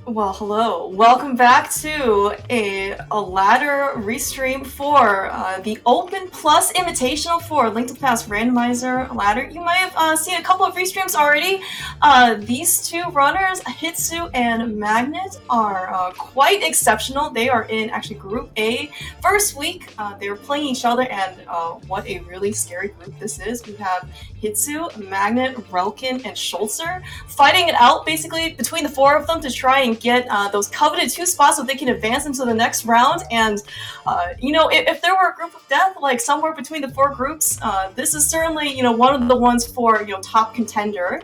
Well, hello. Welcome back to a ladder restream for the Open Plus Invitational for Link to the Past Randomizer ladder. You might have seen a couple of restreams already. These two runners, Hitsu and Magnit, are quite exceptional. They are in actually Group A. First week, they were playing each other, and what a really scary group this is. We have Hitsu, Magnit, Relkin, and Schulzer fighting it out basically between the four of them to try and get those coveted 2 spots so they can advance into the next round. And if there were a group of death like somewhere between the 4 groups, this is certainly one of the ones for top contender.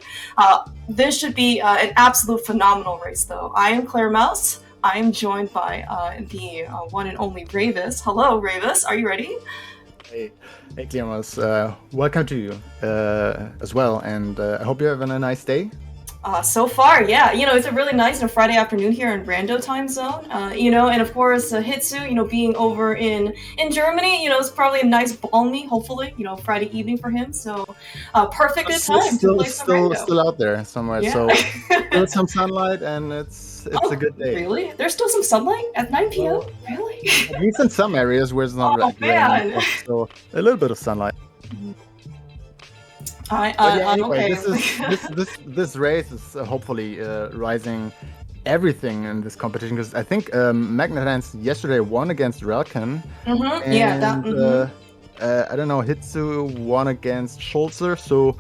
This should be an absolute phenomenal race, though. I am Claire Mouse. I am joined by the one and only Ravis. Hello, Ravis. Are you ready? Hey, Claire Mouse. Welcome to you as well, and I hope you're having a nice day. So far, yeah, it's a really nice Friday afternoon here in Rando time zone. And of course, Hitsu, being over in Germany, it's probably a nice balmy, hopefully, Friday evening for him. So, perfect good time to play some Rando. Still out there somewhere, yeah. So still some sunlight, and it's a good day. Really? There's still some sunlight at 9 p.m. Well, really? At least in some areas where it's not raining, so a little bit of sunlight. Okay. This race is hopefully rising everything in this competition, because I think Magnit Handz yesterday won against Relkin. I don't know, Hitsu won against Schulzer, so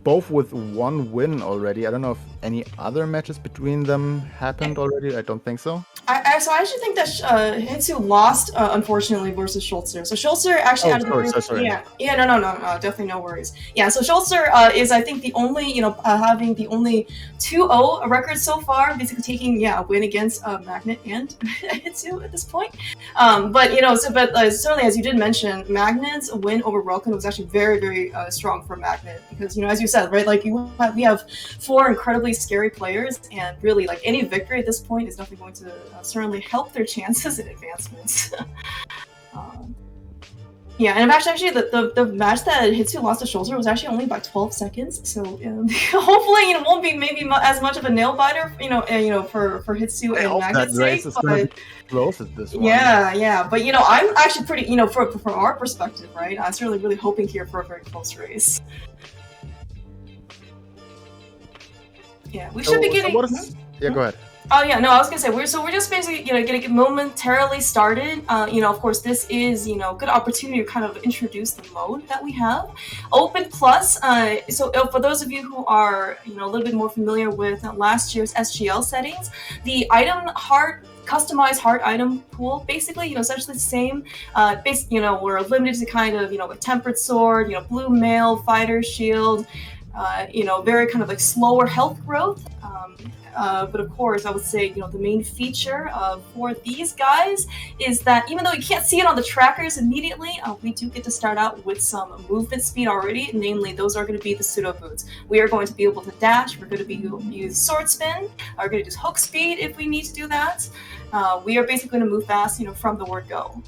both with 1 win already. I don't know if any other matches between them happened already. I don't think so. I actually think that Hitsu lost, unfortunately, versus Schulzer. So Schulzer actually had a sorry. No, definitely no worries. Yeah, so Schulzer is, I think, the only, having the only 2-0 record so far, basically taking, a win against Magnit and Hitsu at this point. But certainly, as you did mention, Magnit's win over Relkin was actually very, very strong for Magnit, because, as you said, right, like we have 4 incredibly scary players, and really, like, any victory at this point is definitely going to certainly help their chances in advancements. And actually the match that Hitsu lost to Schulzer was actually only by 12 seconds, so hopefully it won't be maybe as much of a nail biter, for Hitsu and Magnit's sake. But close at this one. Yeah, but I'm actually pretty, from our perspective, right? I'm certainly really hoping here for a very close race. Yeah, we should be getting. Yeah, go ahead. Oh yeah, no, I was gonna say we're just basically gonna get momentarily started. Of course, this is good opportunity to kind of introduce the mode that we have. Open Plus. So for those of you who are a little bit more familiar with last year's SGL settings, the customized heart item pool, basically, essentially the same. We're limited to kind of a tempered sword, blue mail, fighter shield. Very kind of like slower health growth. But of course, I would say, the main feature for these guys is that even though you can't see it on the trackers immediately, we do get to start out with some movement speed already. Namely, those are going to be the pseudo boots. We are going to be able to dash. We're going to be able to use sword spin. We're going to use hook speed if we need to do that. We are basically going to move fast, from the word go.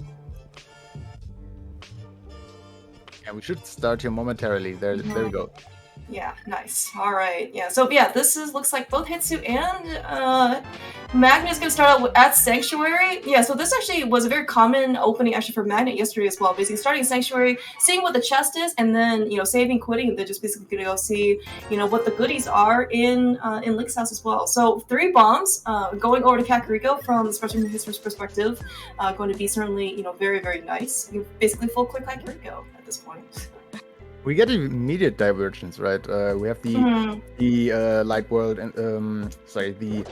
Yeah, we should start here momentarily. There we go. Yeah, nice. All right. Yeah. So this looks like both Hitsu and Magnit is going to start out at Sanctuary. Yeah. So this actually was a very common opening actually for Magnit yesterday as well. Basically starting Sanctuary, seeing what the chest is, and then saving, quitting, and then just basically going to go see what the goodies are in Link's house as well. So 3 bombs going over to Kakariko especially from his perspective, going to be certainly very, very nice. Basically full quick Kakariko at this point. We get immediate divergence, right? We have the Light World and the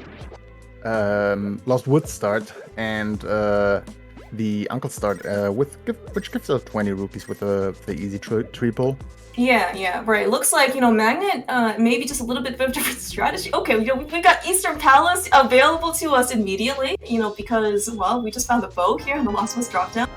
Lost Woods start, and the Uncle start which gives us 20 rupees with the easy triple. Yeah, right. Looks like, Magnit, maybe just a little bit of a different strategy. Okay, we got Eastern Palace available to us immediately, because, well, we just found the bow here and the Lost Woods drop down.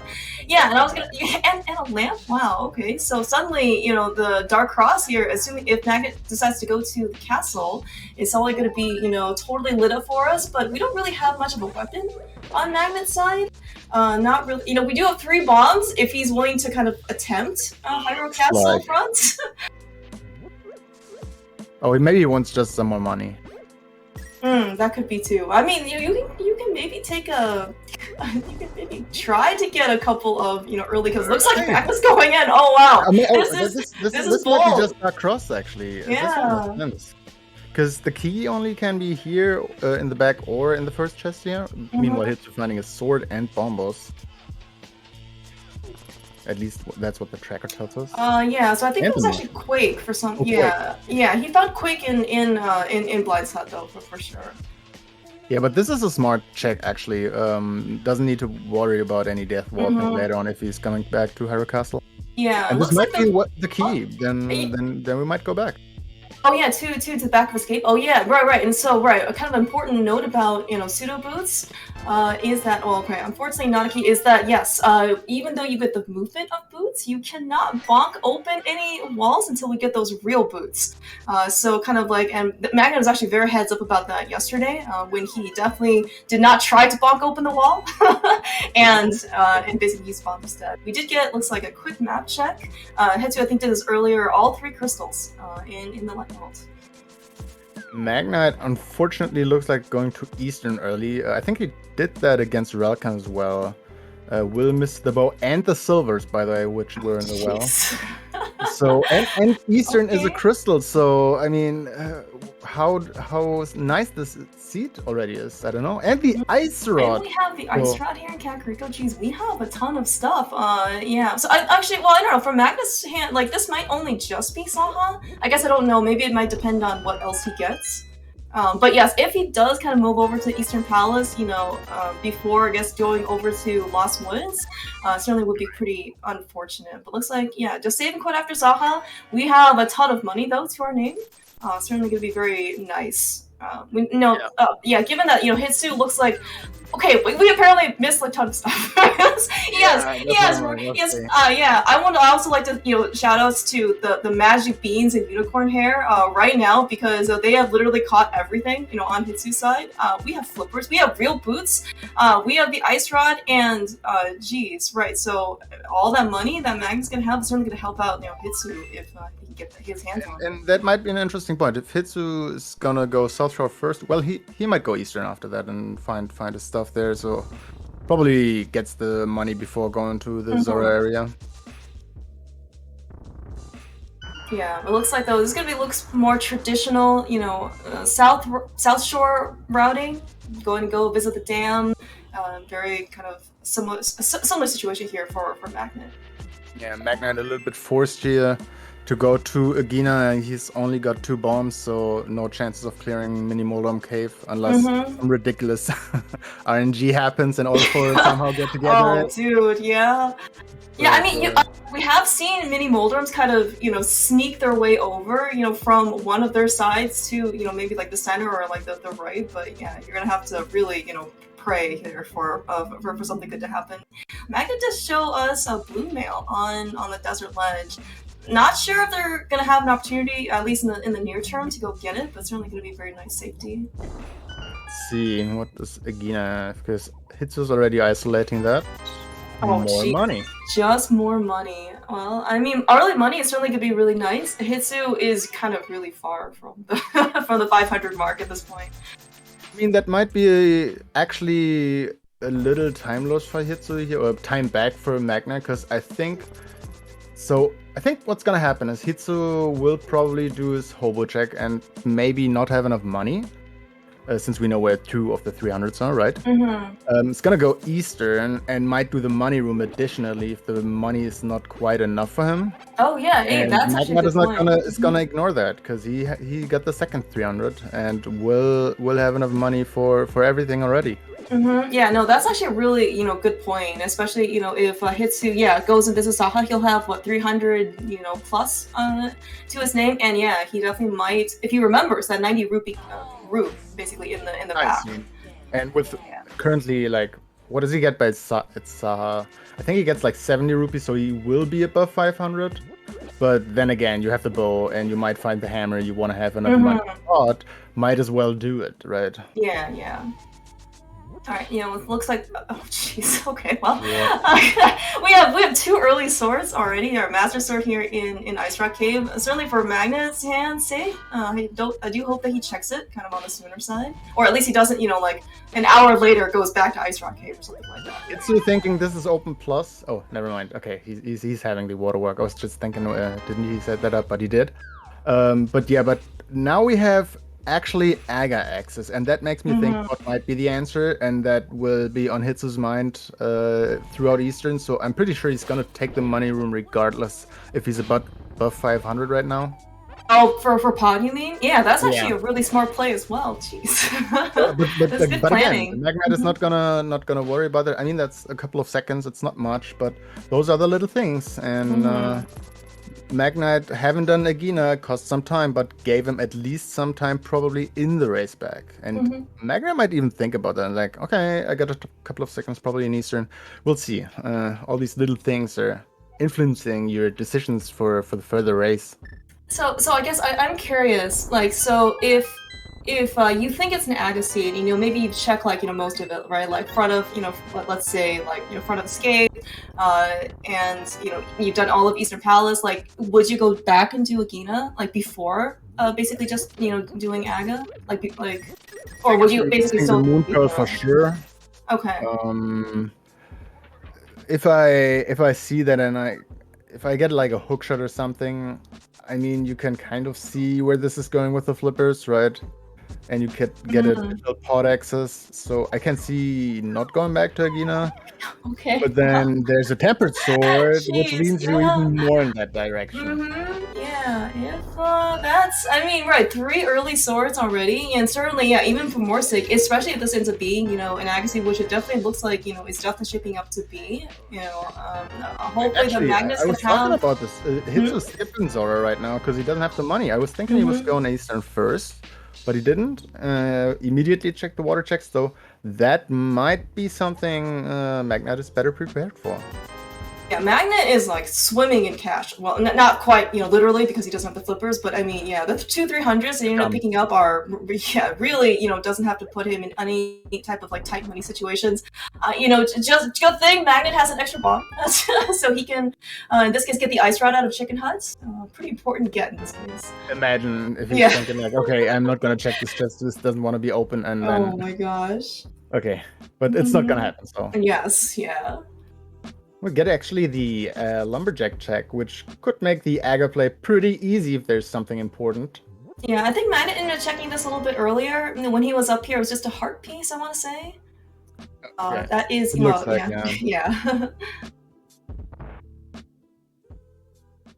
Yeah, and I was and a lamp. Wow, okay. So suddenly, the Dark Cross here, assuming if Magnit decides to go to the castle, it's only going to be, totally lit up for us, but we don't really have much of a weapon on Magnit's side. Not really. We do have 3 bombs if he's willing to kind of attempt Hyrule Castle front. Oh, maybe he wants just some more money. That could be too. I mean, you can maybe take a, you can maybe try to get a couple of early, because it looks like Magnit's going in. Oh wow, I mean, this is might be bold. just a cross actually. This one Yeah. makes sense. Because the key only can be here in the back or in the first chest here. Meanwhile, Hitsu finding a sword and bombos. At least that's what the tracker tells us. Yeah. So I think it was actually Quake for some. Yeah. He found Quake in Blind's hut though for sure. Yeah, but this is a smart check actually. Doesn't need to worry about any death walking later on if he's coming back to Hyrule Castle. Yeah. And this might be the key. Then we might go back. Oh yeah, to the back of escape. Oh yeah, right. And so a kind of important note about pseudo boots is that unfortunately not a key is that yes, even though you get the movement of boots, you cannot bonk open any walls until we get those real boots. So kind of like, and Magnit was actually very heads up about that yesterday when he definitely did not try to bonk open the wall and basically used bomb instead. We did get, looks like, a quick map check. Hetsu I think did this earlier. All 3 crystals in the light world. Magnite unfortunately looks like going to Eastern early. I think he did that against Relkan as well. Will miss the bow and the silvers, by the way, which were in the well. So and Eastern is a crystal. So I mean, how nice this seat already is. I don't know. And the ice rod. And we have the ice rod here in Kakariko. Jeez, we have a ton of stuff. Yeah. So I don't know. For Magnus' hand, like this might only just be Saha. I guess I don't know. Maybe it might depend on what else he gets. But yes, if he does kind of move over to Eastern Palace, before I guess going over to Lost Woods, certainly would be pretty unfortunate. But looks like just saving quite after Saha. We have a ton of money though to our name. Certainly going to be very nice. Given that Hitsu looks like. Okay, we apparently missed a ton of stuff. yes. I also like to shout outs to the magic beans and unicorn hair right now because they have literally caught everything on Hitsu's side. We have flippers, we have real boots, we have the ice rod, and right. So all that money that Magn's gonna have is certainly gonna help out Hitsu if he can get his hands on it. And that might be an interesting point. If Hitsu is gonna go South Shore first, well, he might go Eastern after that and find his stuff there, so probably gets the money before going to the Zora area. Yeah, it looks like though this is gonna looks more traditional, South Shore routing. Going to go visit the dam. Very kind of similar situation here for Magnit. Yeah, Magnit a little bit forced here to go to Agina. He's only got 2 bombs, so no chances of clearing Mini Moldom Cave unless some ridiculous RNG happens and all 4 somehow get together. Oh, dude, yeah. Yeah, I mean, we have seen Mini Moldoms kind of, sneak their way over, from one of their sides to, maybe like the center or like the right. But yeah, you're gonna have to really, pray here for something good to happen. Magnit does show us a blue mail on the desert ledge. Not sure if they're gonna have an opportunity, at least in the near term, to go get it, but certainly gonna be very nice safety. Let's see, what does Agina have? Because Hitsu's already isolating that. More money. Just more money. Well, I mean, early money is certainly gonna be really nice. Hitsu is kind of really far from the from the 500 mark at this point. I mean, that might be actually a little time loss for Hitsu here, or time back for Magnit, because I think what's gonna happen is Hitsu will probably do his hobo check and maybe not have enough money, since we know where 2 of the 300s are, right? It's gonna go Eastern and might do the money room additionally if the money is not quite enough for him. Oh yeah, hey, that's actually a good point. Is gonna ignore that because he got the second 300 and will have enough money for everything already. Yeah, no, that's actually a really, good point. Especially, if Hitsu, goes and visits Saha, he'll have, 300, plus to his name. And yeah, he definitely might, if he remembers that 90 rupee route, basically, in the back. And with currently, what does he get by Saha? I think he gets, 70 rupees, so he will be above 500. But then again, you have the bow, and you might find the hammer, you want to have enough money, but might as well do it, right? Yeah. All right, it looks like. Oh, jeez. Okay, well, Yeah. we have 2 early swords already. Our master sword here in Ice Rock Cave. Certainly for Magnet's hand's sake, I do hope that he checks it kind of on the sooner side, or at least he doesn't, like an hour later goes back to Ice Rock Cave or something like that. It's you thinking this is open plus? Oh, never mind. Okay, he's having the waterwork. I was just thinking, didn't he set that up? But he did. But now we have actually Aga access, and that makes me think what might be the answer, and that will be on Hitsu's mind throughout Eastern. So I'm pretty sure he's gonna take the money room regardless if he's above 500 right now. Oh, for Pod, you mean? Yeah, that's actually a really smart play as well. Jeez. but again, Magnit is not gonna worry about it. I mean, that's a couple of seconds. It's not much, but those are the little things. And Magnit haven't done Agina, cost some time, but gave him at least some time probably in the race back. And Magnit might even think about that. Like, okay, I got a couple of seconds probably in Eastern. We'll see. All these little things are influencing your decisions for the further race. So I guess I'm curious, like, so if you think it's an Aga seed, maybe you check, like, most of it, right? Like, front of, let's say, like, front of the skate, and, you've done all of Eastern Palace, like, would you go back and do Agina, like, before, basically just, doing Aga? Or would you basically still... Moon Pearl for sure. Okay. If I see that and if I get, like, a hook shot or something, I mean, you can kind of see where this is going with the flippers, right? And you could get a pod access, so I can see not going back to Agina. Okay. But then there's a tempered sword, which leans you even more in that direction. Yeah, if that's, I mean, right, 3 early swords already, and certainly, yeah, even for more sake, especially if this ends up being, an Agassi, which it definitely looks like, it's definitely shaping up to be, hopefully actually, the Magnus I was can have... talking about this. Hitsu skipping Zora right now because he doesn't have the money. I was thinking he was going Eastern first, but he didn't. Immediately checked the water checks, so that might be something Magnit is better prepared for. Yeah, Magnit is like swimming in cash. Well, not quite, literally, because he doesn't have the flippers, but I mean, yeah, the 2 300s that you end up picking up are, yeah, really, doesn't have to put him in any type of like tight money situations. Just good thing Magnit has an extra bomb, so he can, in this case, get the ice rod out of Chicken Huts. Pretty important get in this case. Imagine if he's thinking like, okay, I'm not gonna check this chest. This doesn't want to be open, and then. Oh my gosh. Okay, but it's not gonna happen. So. Yes. Yeah. We'll get actually the lumberjack check, which could make the Aga play pretty easy if there's something important. Yeah, I think Magnit ended up checking this a little bit earlier. When he was up here, it was just a heart piece, I want to say. That is, well, yeah.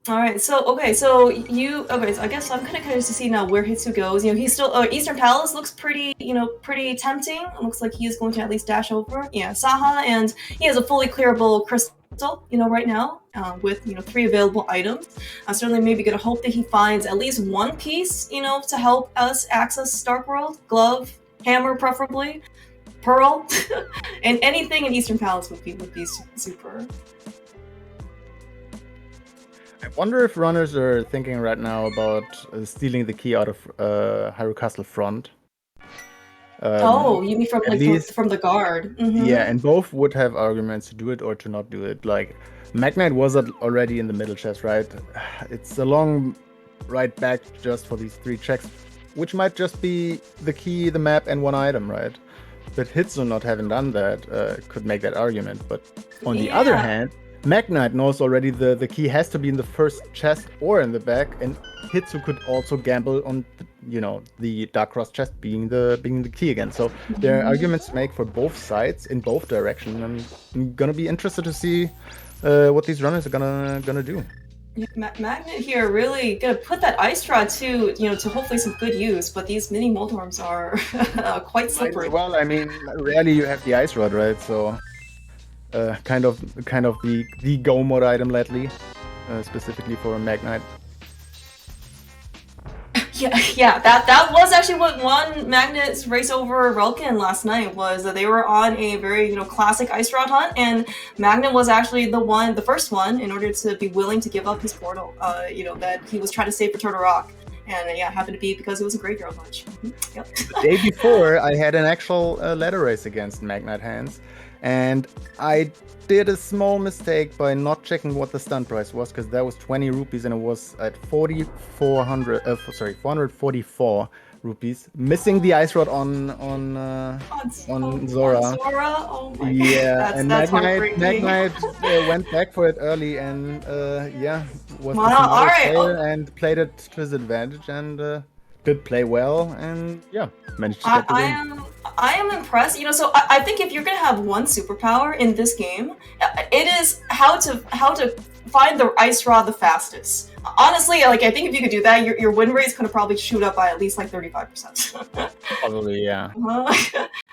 Alright, so I guess I'm kind of curious to see now where Hitsu goes. He's still, Eastern Palace looks pretty, pretty tempting. It looks like he is going to at least dash over, Saha, and he has a fully clearable crystal, right now, with, 3 available items. Certainly maybe gonna hope that he finds at least 1 piece, to help us access Stark World. Glove, hammer preferably, pearl, and anything in Eastern Palace would be super. I wonder if runners are thinking right now about stealing the key out of Hyrule Castle front. You mean from the guard? Yeah, and both would have arguments to do it or to not do it. Like, Magnite was already in the middle chest, right? It's a long ride back just for these 3 checks, which might just be the key, the map, and 1 item, right? But Hitsu not having done that could make that argument. But on the other hand, Magnite knows already the key has to be in the first chest or in the back, and Hitsu could also gamble on, the Dark Cross chest being the key again. So there are arguments to make for both sides in both directions. I'm gonna be interested to see what these runners are gonna do. Yeah, Magnit here really gonna put that ice rod to hopefully some good use, but these mini Moldorms are quite slippery. Well, I mean, rarely you have the ice rod, right? So. Kind of the go mode item lately, specifically for Magnite. Yeah, that was actually what won Magnet's race over Relkin last night, was that they were on a very classic ice rod hunt, and Magnit was actually the first one in order to be willing to give up his portal, that he was trying to save for Turtle Rock. and yeah, it happened to be because it was a graveyard lunch. Yep. The day before, I had an actual ladder race against Magnit Handz, and I did a small mistake by not checking what the stun price was, because that was 20 rupees and it was at 444 rupees, missing the ice rod on Zora. Oh my Yeah, God. and That's Magnite went back for it early and yeah, was Wow, the smarter all right. player and played it to his advantage and did play well and yeah, managed to get the win. I am impressed. You know, so I think if you're gonna have one superpower in this game, it is how to find the ice rod the fastest. Honestly, like I think if you could do that, your win rate is gonna probably shoot up by at least like 35%. Probably, yeah.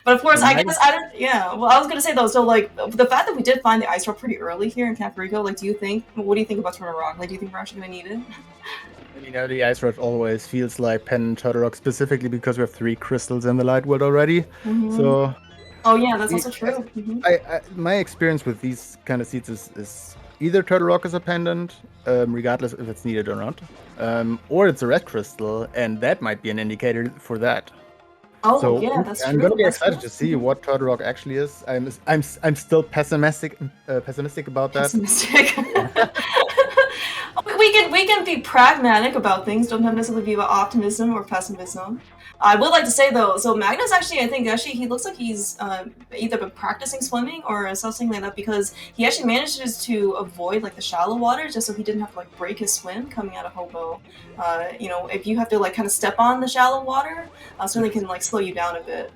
But of course, I guess I don't. Yeah. Well, I was gonna say though. So like the fact that we did find the ice rod pretty early here in Kakariko, like, what do you think about Turtle Rock? Like, do you think we're actually gonna need it? You know, the ice rod always feels like Pen and Turtle Rock, specifically because we have 3 crystals in the light world already. So. Oh yeah, that's also true. My experience with these kind of seeds is either Turtle Rock is a pendant, regardless if it's needed or not, or it's a red crystal, and that might be an indicator for that. Oh so yeah, that's true. I'm gonna be excited to see what Turtle Rock actually is. I'm still pessimistic about that. Pessimistic. we can be pragmatic about things. Don't have necessarily be about optimism or pessimism. I would like to say though, so Magnus actually, I think he looks like he's either been practicing swimming or something like that, because he actually manages to avoid like the shallow water just so he didn't have to like break his swim coming out of Hobo. You know, if you have to like kind of step on the shallow water, certainly can like slow you down a bit.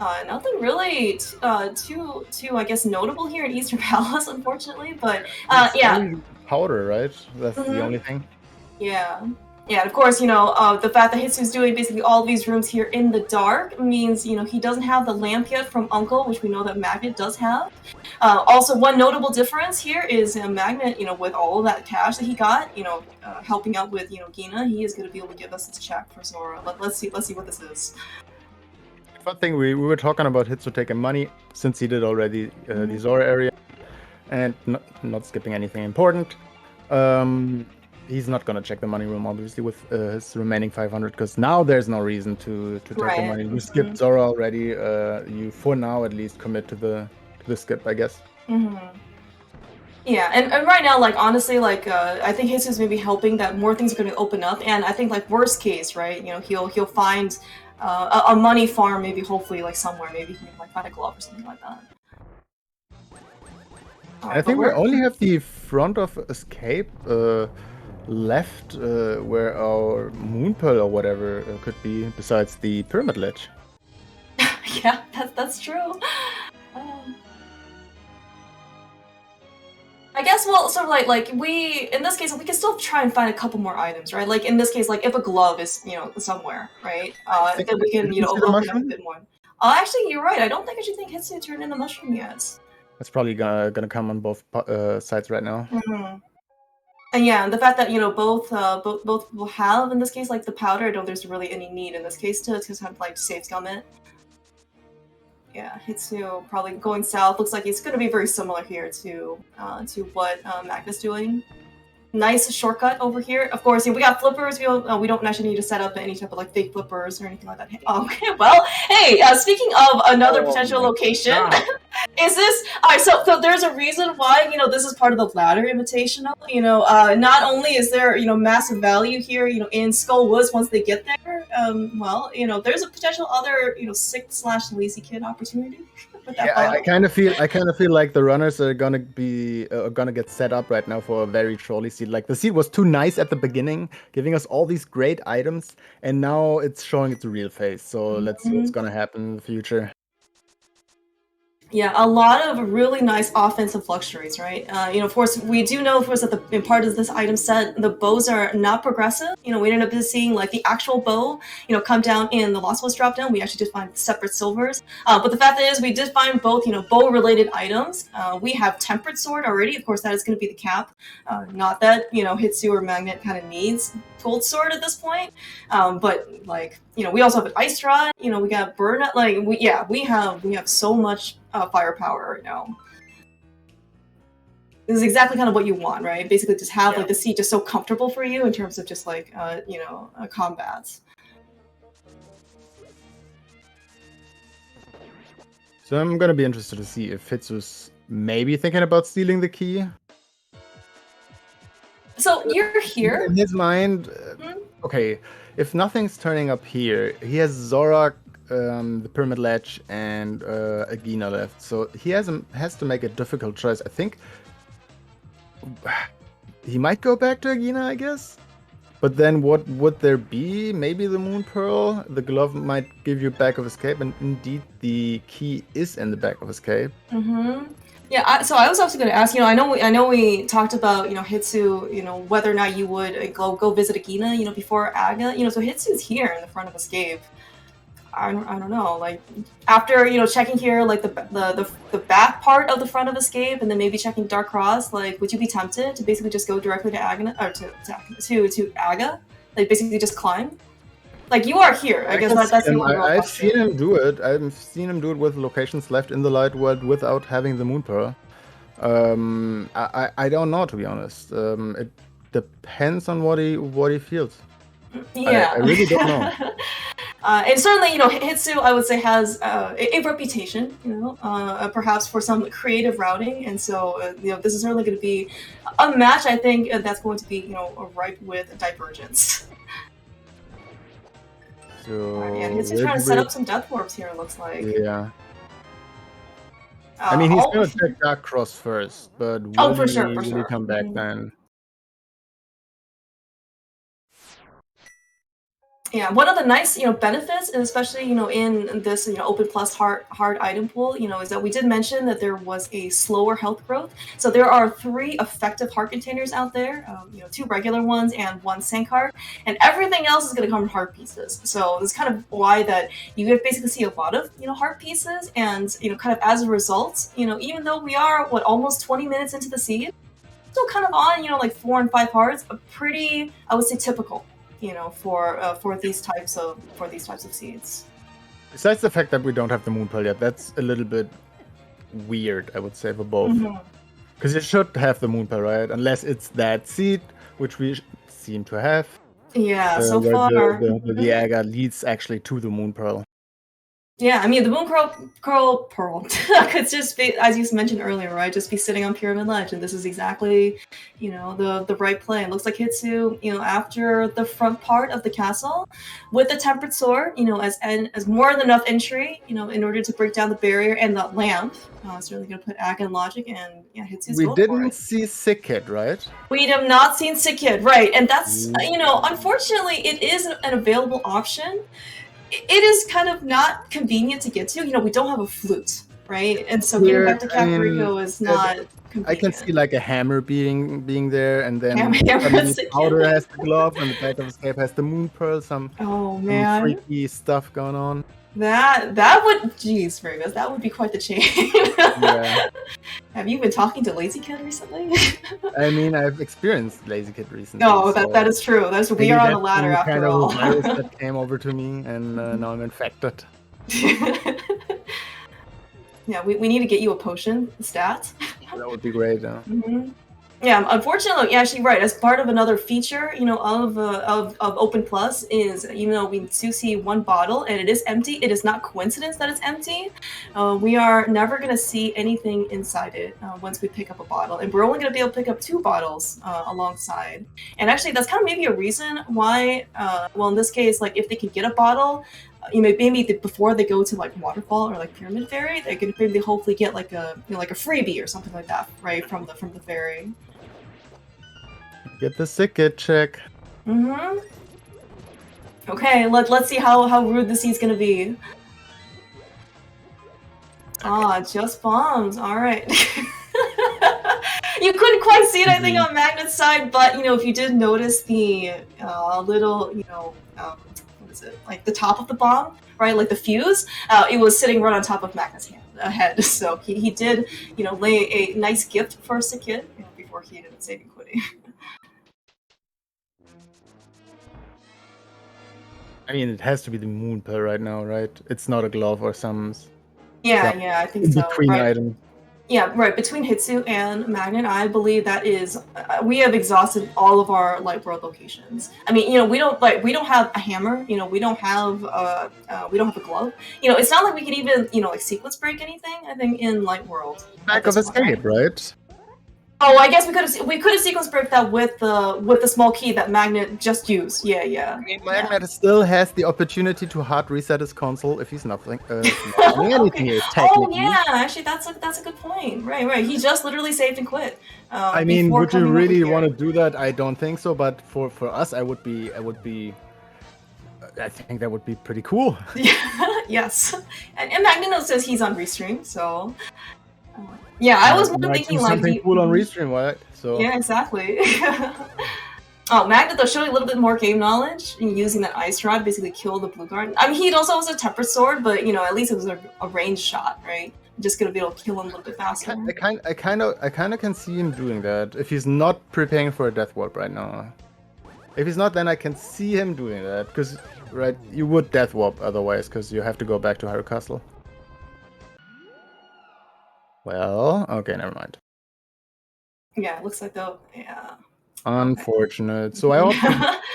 Nothing really too I guess notable here in Eastern Palace, unfortunately, but yeah. Powder, right? That's the only thing. Yeah. Yeah, of course, you know, the fact that Hitsu's doing basically all these rooms here in the dark means, you know, he doesn't have the lamp yet from Uncle, which we know that Magnit does have. Also, one notable difference here is Magnit, you know, with all of that cash that he got, you know, helping out with, you know, Gina, he is going to be able to give us this check for Zora. Let's see what this is. Fun thing, we were talking about Hitsu taking money, since he did already the Zora area, and not skipping anything important. He's not gonna check the money room, obviously, with his remaining 500, because now there's no reason to take the money. You skipped Zora already. You, for now at least, commit to the skip, I guess. Yeah, and right now, like, honestly, like, I think Jesus may be helping that more things are going to open up, and I think, like, worst case, right, you know, he'll find a money farm, maybe, hopefully, like, somewhere, maybe he can, like, find a glove or something like that. I think we only have the front of Escape left, where our Moon Pearl or whatever could be, besides the Pyramid Ledge. Yeah, that's true. I guess, well, sort of like we, in this case, we can still try and find a couple more items, right? Like in this case, like if a glove is, you know, somewhere, right? Then we can, you know, open up a bit more. Actually, you're right. I don't think Hitsu turned in the mushroom yet. That's probably gonna come on both sides right now. And yeah, and the fact that, you know, both will have, in this case, like the powder, I don't think there's really any need in this case to have like save scum it. Yeah, Hitsu probably going south. Looks like it's going to be very similar here to what Magnus doing. Nice shortcut over here. Of course, we got flippers. We don't actually need to set up any type of like fake flippers or anything like that. Okay, well, hey, speaking of another potential location, is this all right? So there's a reason why, you know, this is part of the ladder invitational. You know, not only is there, you know, massive value here, you know, in Skull Woods once they get there. Well, you know, there's a potential other, you know, sick/lazy kid opportunity. Yeah, I kind of feel like the runners are gonna get set up right now for a very trolley seed. Like the seed was too nice at the beginning, giving us all these great items, and now it's showing its real face. So let's see what's gonna happen in the future. Yeah, a lot of really nice offensive luxuries, right? You know, of course, we do know, of course, that in part of this item set, the bows are not progressive. You know, we ended up seeing like the actual bow, you know, come down in the Lost Woods drop down. We actually did find separate silvers. But the fact is, we did find both, you know, bow-related items. We have Tempered Sword already. Of course, that is going to be the cap. Not that, you know, Hitsu or Magnit kind of needs Gold Sword at this point. But like, you know, we also have an Ice Rod. You know, we got Burn. Like, we have so much firepower right now. this is exactly kind of what you want, right? Basically, just have Yeah. like the seed just so comfortable for you in terms of just like combat. So I'm gonna be interested to see if Hitsu's maybe thinking about stealing the key. So you're here. In his mind, okay, if nothing's turning up here, he has Zorak, the Pyramid Ledge, and Agina left. So he has to make a difficult choice. I think he might go back to Agina, I guess. But then what would there be? Maybe the Moon Pearl? The glove might give you back of escape, and indeed the key is in the back of escape. Yeah, so I was also going to ask, I know we talked about, Hitsu, whether or not you would go visit Agina, before Aga, so Hitsu's here in the front of Escape. I don't know, like after checking here, like the back part of the front of Escape, and then maybe checking Dark Cross, like would you be tempted to basically just go directly to Aga, or to Aga, like basically just climb? Like you are here, I guess that's the overall I've question. seen him do it. I've seen him do it with locations left in the light world without having the Moon Pearl. I don't know, to be honest. It depends on what he feels. Yeah, I really don't know. And certainly, Hitsu, I would say, has a reputation, perhaps for some creative routing, and so, this is certainly going to be a match, I think, that's going to be, ripe with divergence. So Yeah, Hitsu's trying to set up some death warps here, it looks like. Yeah. I mean, he's going to check Dark Cross first, but for sure. Will he come back then? Yeah, one of the nice, benefits, and especially, in this, open plus hard item pool, is that we did mention that there was a slower health growth. So there are 3 effective heart containers out there, 2 regular ones and 1 sank heart, and everything else is going to come in heart pieces. So this is kind of why that you basically see a lot of, heart pieces, and, kind of as a result, even though we are, almost 20 minutes into the seed, still kind of on, like 4 and 5 hearts, a pretty, I would say, typical. For these types of seeds. Besides the fact that we don't have the Moon Pearl yet, that's a little bit weird, I would say, for both. Because you should have the Moon Pearl, right? Unless it's that seed, which we seem to have. Yeah, so far the Aga leads actually to the Moon Pearl. Yeah, I mean, the Moon Pearl could just be, as you mentioned earlier, right? Just be sitting on Pyramid Ledge, and this is exactly, the right play. It looks like Hitsu, after the front part of the castle, with the Tempered Sword, as more than enough entry, in order to break down the barrier and the lamp. It's really going to put Aga in logic, and yeah, Hitsu's We going for it. didn't see Sick Kid, right? We have not seen Sick Kid, right? And that's, unfortunately, it is an available option. It is kind of not convenient to get to. We don't have a flute, right? And so getting back to Kakariko is not convenient. I can see like a hammer being there, and then Powder has the glove, and the back of Escape has the Moon Pearl. Some freaky stuff going on. That would, geez, Fergus, that would be quite the change. Yeah. Have you been talking to Lazy Kid recently? I mean, I've experienced Lazy Kid recently. No, that is true. We are on a ladder after all. Kind of virus that came over to me, and now I'm infected. Yeah, we need to get you a potion stat. That would be great. Yeah, unfortunately, yeah, actually, right. As part of another feature, of Open Plus is, we do see 1 bottle and it is empty. It is not coincidence that it's empty. We are never going to see anything inside it once we pick up a bottle, and we're only going to be able to pick up 2 bottles alongside. And actually, that's kind of maybe a reason why. Well, in this case, like if they can get a bottle. Maybe before they go to like Waterfall or like Pyramid Ferry, they can maybe hopefully get like a like a freebie or something like that, right, from the ferry. Get the Sick Kid check. Okay, let's see how rude the seed's gonna be. Okay. Just bombs. All right. You couldn't quite see it, I think, on Magnit's side, but if you did notice the little, what is it, like the top of the bomb, right, like the fuse, it was sitting right on top of Magnit's head. So he did, lay a nice gift for Sick Kid, before he ended up saving Quiddy. I mean, it has to be the Moon Pearl right now, right? It's not a glove or some. Yeah, I think so. Between items. Yeah, right. Between Hitsu and Magnit, I believe that is we have exhausted all of our light world locations. I mean, we don't have a hammer. We don't have a glove. It's not like we could even like sequence break anything. I think in light world at Back this of point, right? escape, right? Oh, I guess we could have sequence break that with the small key that Magnit just used. Yeah, yeah. I mean, yeah. Magnit still has the opportunity to hard reset his console if he's not doing anything Okay. here, Oh technically. yeah, actually that's a good point. Right. He just literally saved and quit. I mean, Before would you coming over really here. want to do that? I don't think so, but for us, I think that would be pretty cool. Yes. And Magneto says he's on Restream, so yeah, I was more thinking like something cool on Restream, right? So yeah, exactly. Oh, Magnito showing a little bit more game knowledge and using that ice rod basically kill the blue guard. I mean, he'd also has a temper sword, but at least it was a range shot, right? I'm just gonna be able to kill him a little bit faster. I kind of can see him doing that if he's not preparing for a death warp right now. If he's not, then I can see him doing that because right, you would death warp otherwise because you have to go back to Hyrule Castle. Well, okay, never mind. Yeah, it looks like though. Yeah. Unfortunate. So I hope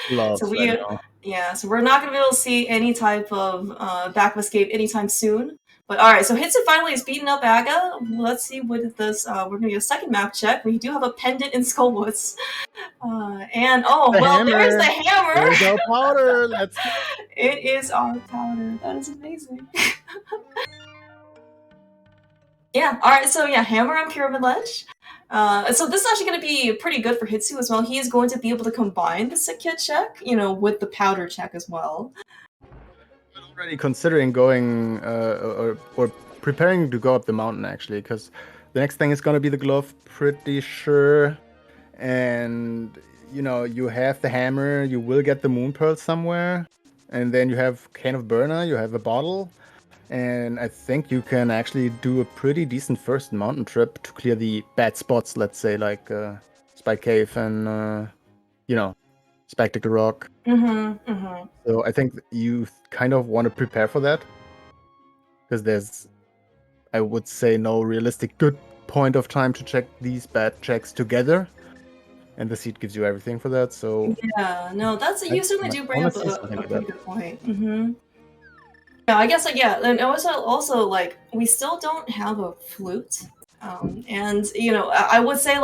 gloves So right now. Yeah, so we're not going to be able to see any type of back of escape anytime soon. But all right, so Hitsu finally is beating up Aga. Let's see what this. We're going to get a second map check. We do have a pendant in Skullwoods. And there's the hammer. There's our powder. Let's go. It is our powder. That is amazing. Yeah, all right, so yeah, hammer on Pyramid Ledge. So this is actually going to be pretty good for Hitsu as well. He is going to be able to combine the sick kit check, with the powder check as well. I'm already considering going or preparing to go up the mountain actually, because the next thing is going to be the glove, pretty sure. And you have the hammer, you will get the moon pearl somewhere, and then you have Cane of Burner, you have a bottle. And I think you can actually do a pretty decent first mountain trip to clear the bad spots, let's say, like Spike Cave and, Spectacle Rock. So I think you kind of want to prepare for that. Because there's, I would say, no realistic good point of time to check these bad checks together. And the seed gives you everything for that, so... Yeah, no, you certainly do bring up a pretty good point. Yeah, I guess and also like we still don't have a flute, and I would say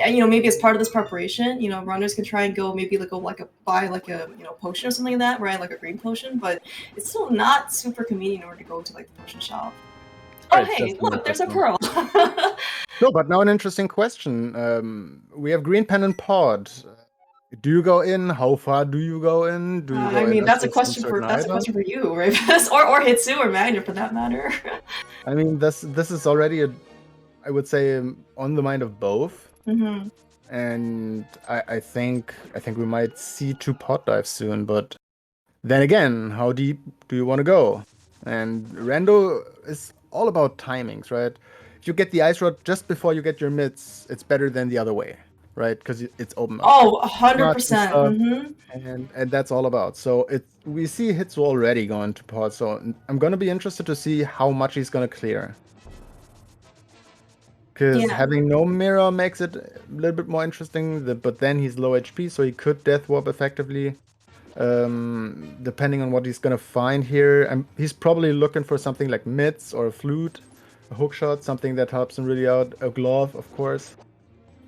maybe as part of this preparation, runners can try and go maybe buy a potion or something like that, right? Like a green potion, but it's still not super convenient in order to go to like the potion shop. Oh hey, look, there's a pearl. No, but now an interesting question. We have Green Pen and Pod. Do you go in? How far do you go in? Do you go I mean, in that's a question for you, right? or Hitsu or Magnit for that matter. I mean, this is already I would say on the mind of both. And I think we might see 2 pot dives soon. But then again, how deep do you want to go? And Rando is all about timings, right? If you get the ice rod just before you get your mitts, it's better than the other way. Right, because it's open. Oh, 100%. And that's all about. So we see Hitsu already going to pod. So I'm gonna be interested to see how much he's gonna clear. Because having no mirror makes it a little bit more interesting. But then he's low HP, so he could death warp effectively. Depending on what he's gonna find here, he's probably looking for something like mitts or a flute, a hook shot, something that helps him really out. A glove, of course.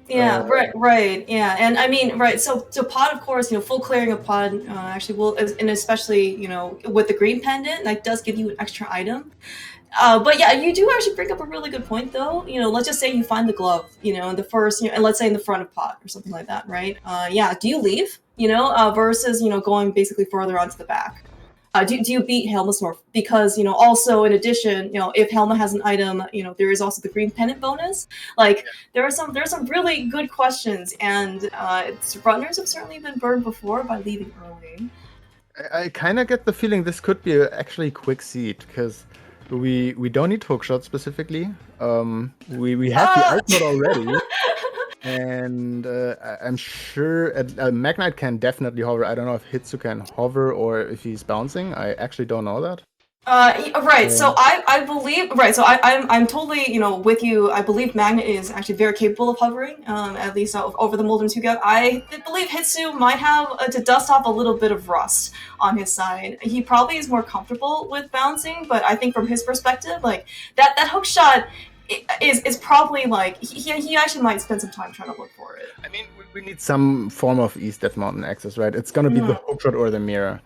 Yeah, right, yeah, and I mean, right. So pod, of course, full clearing of pod actually will, and especially with the green pendant, that does give you an extra item. But yeah, you do actually bring up a really good point, though. Let's just say you find the glove, in the first, and let's say in the front of pod or something like that, right? Do you leave, versus going basically further onto the back? Do you beat Helma's North? Because, also in addition, if Helma has an item, there is also the green pendant bonus. Like, there are some really good questions, and runners have certainly been burned before by leaving early. I kind of get the feeling this could be actually quick seed, because we don't need hookshot specifically. We have the output already. And I'm sure Magnite can definitely hover. I don't know if Hitsu can hover or if he's bouncing. I actually don't know that. Right. So I believe right. So I'm totally with you. I believe Magnit is actually very capable of hovering. At least over the Molten 2 gap. I believe Hitsu might have to dust off a little bit of rust on his side. He probably is more comfortable with bouncing, but I think from his perspective, like that hook shot is probably like he actually might spend some time trying to look for it. I mean, we need some form of East Death Mountain access, right? It's gonna be the hookshot or the mirror,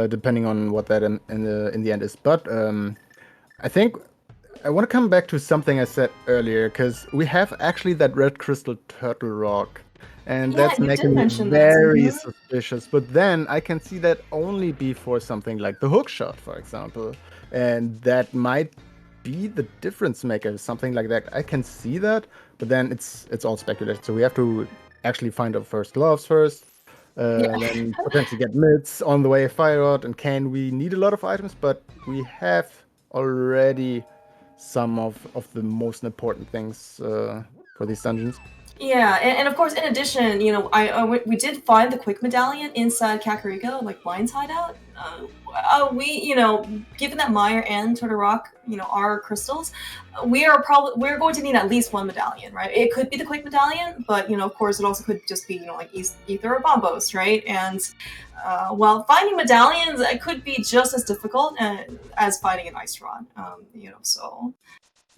depending on what that in the end is. But I think I want to come back to something I said earlier, because we have actually that red crystal turtle rock, and Yeah, that's you did making me mention this. very suspicious. But then I can see that only be for something like the hookshot, for example, and that might be the difference maker, something like that. I can see that, but then it's all speculation. So we have to actually find our first gloves first, then potentially get mids on the way, fire out, and we need a lot of items, but we have already some of the most important things for these dungeons. Yeah, and of course, in addition, we did find the quick medallion inside Kakariko, like Lion's hideout. Given that Meyer and Turtle Rock, are crystals, we're going to need at least one medallion, right? It could be the quick medallion, but of course, it also could just be like ether or bombos, right? And while finding medallions, it could be just as difficult as finding an ice rod, so.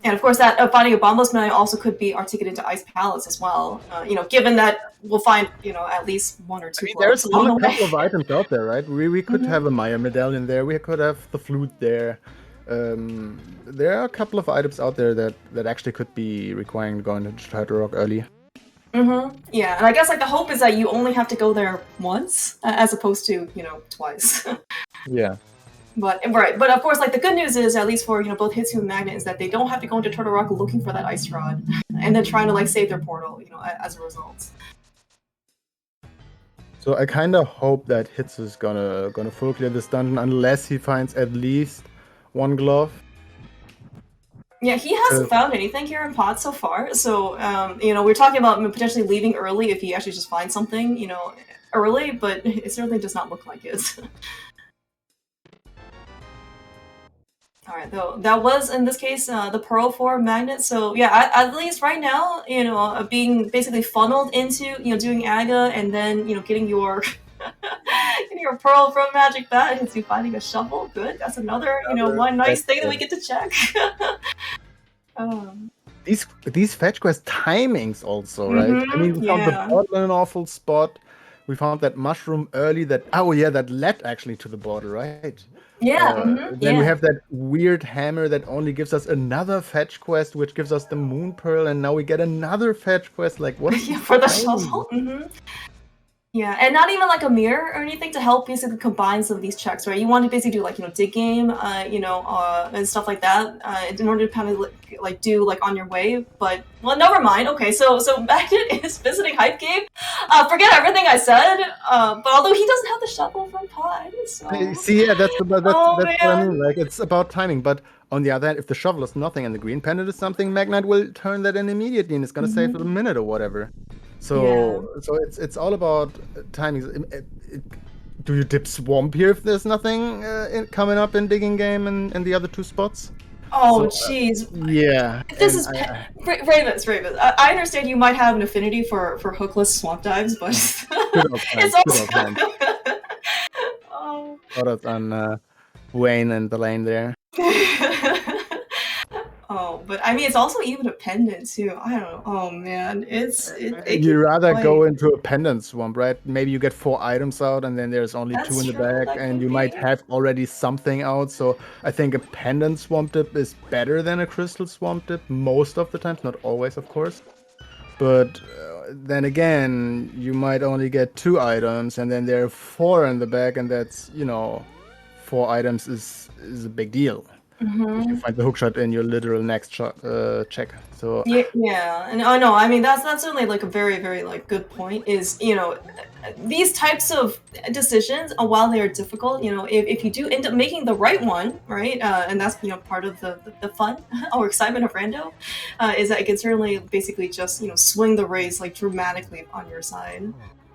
And of course, that finding a bombless medallion also could be articulated into Ice Palace as well. Given that we'll find, at least one or two There's gloves still along a the couple way. of items out there, right? We could have a Maya medallion there. We could have the flute there. There are a couple of items out there that actually could be requiring going to Turtle Rock early. Yeah, and I guess like the hope is that you only have to go there once, as opposed to twice. Yeah. But of course, like the good news is, at least for both Hitsu and Magnit, is that they don't have to go into Turtle Rock looking for that ice rod, and then trying to like save their portal, as a result. So I kind of hope that Hitsu is gonna full clear this dungeon unless he finds at least one glove. Yeah, he hasn't found anything here in Pot so far. So we're talking about potentially leaving early if he actually just finds something, early, but it certainly does not look like it. All right, though that was in this case the Pearl 4 Magnit. So yeah, at least right now, being basically funneled into doing Aga and then getting your getting your Pearl from Magic Bat and you finding a shovel. Good, that's another one nice thing that we get to check. These fetch quest timings also, right? I mean, we found the bottle in an awful spot. We found that mushroom early that led actually to the bottle, right? Yeah. Then we have that weird hammer that only gives us another fetch quest, which gives us the moon pearl, and now we get another fetch quest. Like, what is for the shovel? Yeah, and not even like a mirror or anything to help basically combine some of these checks, right? You want to basically do like dig game, and stuff like that, in order to kind of like do like on your way. But well, never mind. Okay, so Magnit is visiting Hype Game. Forget everything I said. But although he doesn't have the shovel from Pine, so see, yeah, that's what I mean. Like, it's about timing. But on the other hand, if the shovel is nothing and the green pendant is something, Magnite will turn that in immediately, and it's gonna save a minute or whatever. So it's all about timing. Do you dip swamp here if there's nothing coming up in digging game and the other two spots? Oh, jeez. Yeah. This is Ravens. I understand you might have an affinity for hookless swamp dives, but it's also. Oh. Shout out on Wayne and the lane there. Oh, but I mean, it's also even a pendant too. I don't know. Oh man, you rather go into a pendant swamp, right? Maybe you get 4 items out, and then there's only 2 in the back, and you might have already something out. So I think a pendant swamp dip is better than a crystal swamp dip most of the times, not always, of course. But then again, you might only get 2 items, and then there are 4 in the back, and that's 4 items is a big deal. If you find the hookshot in your literal next check. So yeah, and no, I mean that's certainly like a very very like good point. Is these types of decisions, while they are difficult, if you do end up making the right one, right, and that's part of the fun or excitement of rando, is that it can certainly basically just swing the race like dramatically on your side.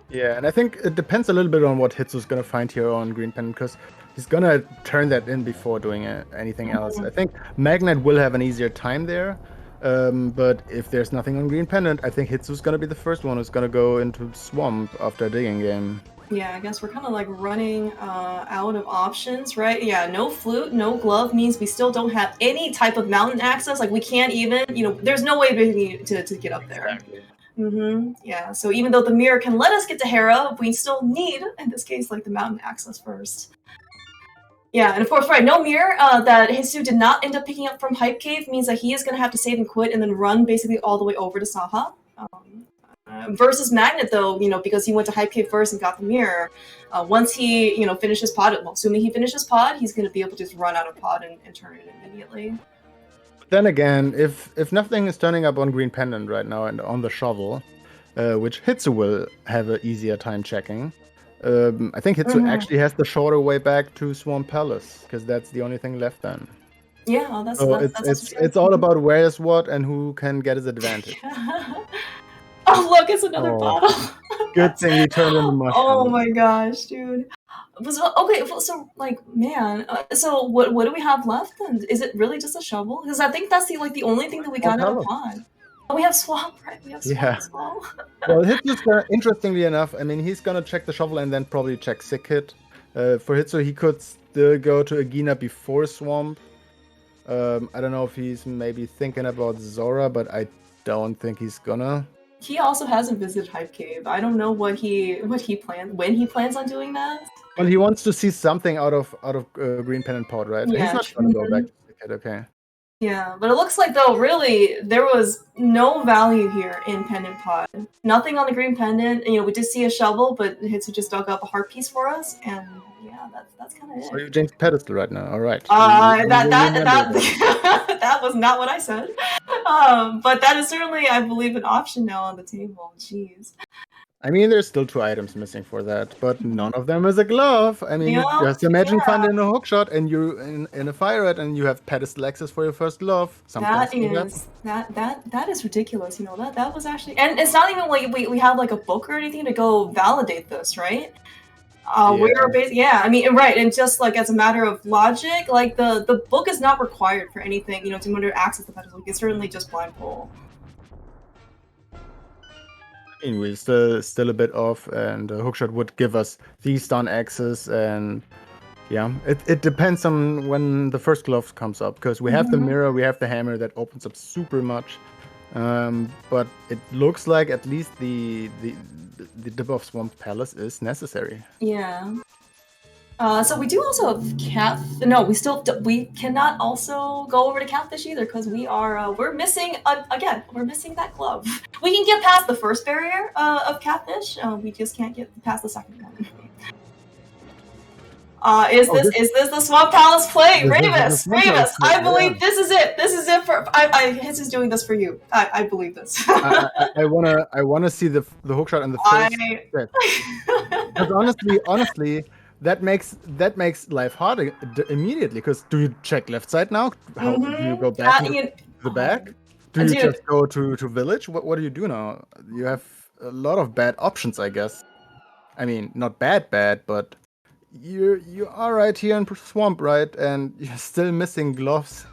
Yeah, and I think it depends a little bit on what Hitsu's gonna find here on Green Pen, because he's gonna turn that in before doing anything else. I think Magnit will have an easier time there, but if there's nothing on Green Pendant, I think Hitsu's gonna be the first one who's gonna go into Swamp after a digging game. Yeah, I guess we're kind of like running out of options, right? Yeah, no flute, no glove means we still don't have any type of mountain access. Like we can't even, there's no way to get up there. Exactly. Yeah, so even though the mirror can let us get to Hera, we still need, in this case, like the mountain access first. Yeah, and of course, right, no mirror that Hisu did not end up picking up from Hype Cave means that he is going to have to save and quit and then run basically all the way over to Saha. Versus Magnit, though, because he went to Hype Cave first and got the mirror, once he, finishes pod, well, assuming he finishes pod, he's going to be able to just run out of pod and turn it immediately. Then again, if nothing is turning up on Green Pendant right now and on the shovel, which Hitsu will have an easier time checking, I think Hitsu actually has the shorter way back to Swamp Palace, because that's the only thing left then. Yeah, that's it's all about where is what and who can get his advantage. Oh, look, it's another bottle. Good thing we turned into mushroom. Oh my gosh, dude. Okay, so like, man, so what do we have left then? Is it really just a shovel? Because I think that's the only thing that we got out of pod. Oh, we have Swamp, right? We have Swamp as well. Well, Hitsu's gonna, interestingly enough, I mean, he's gonna check the shovel and then probably check Sick Hit. For Hitsu, he could still go to Agina before Swamp. I don't know if he's maybe thinking about Zora, but I don't think he's gonna. He also hasn't visited Hype Cave. I don't know when he plans on doing that. Well, he wants to see something out of Green Pendant Pod, right? Yeah, he's not gonna go back to Sick Hit, okay. Yeah, but it looks like, though, really, there was no value here in Pendant Pod. Nothing on the Green Pendant. We did see a shovel, but Hitsu just dug up a heart piece for us, and yeah, that's kind of it. So you James Pedestal right now, all right. That was not what I said. But that is certainly, I believe, an option now on the table. Jeez. I mean, there's still 2 items missing for that, but none of them is a glove. I mean, just imagine finding a hookshot and you're in a fire red and you have pedestal access for your first glove. That is ridiculous. That was actually, and it's not even like we have like a book or anything to go validate this, right? We're basically, I mean, right, and just like as a matter of logic, like the book is not required for anything, to access the pedestal. It's certainly just blind pull. I mean, we're still a bit off, and hookshot would give us the stun access, and yeah, it depends on when the first glove comes up, because we have the mirror, we have the hammer that opens up super much, but it looks like at least the dip of Swamp Palace is necessary. Yeah. So we do also have we cannot also go over to Catfish either, because we're missing we're missing that glove. We can get past the first barrier of Catfish. We just can't get past the second one. Is this the Swamp Palace play? Ravis, I believe this is it. This is it for Hitz is doing this for you. I believe this. I wanna see the hookshot in the first set. Because honestly, that makes life harder immediately. Because do you check left side now? How do you go back to the back? Do you just go to village? What do you do now? You have a lot of bad options, I guess. I mean, not bad, but you are right here in Swamp, right? And you're still missing gloves.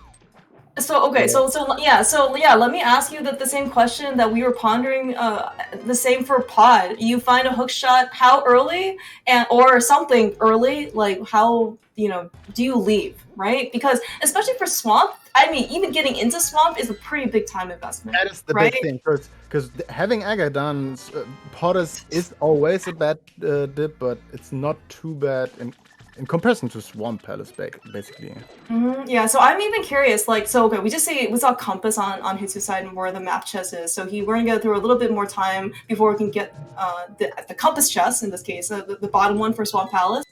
So okay, so let me ask you the same question that we were pondering. The same for pod. You find a hook shot how early, or something early, like how do you leave, right? Because especially for Swamp, I mean, even getting into Swamp is a pretty big time investment. That is the big thing, because having Agadan pod is always a bad dip, but it's not too bad in comparison to Swamp Palace, basically. Yeah, so I'm even curious, like, so okay, we saw Compass on Hitsu's side and where the map chest is, so we're gonna go through a little bit more time before we can get the Compass chest, in this case, the bottom one for Swamp Palace,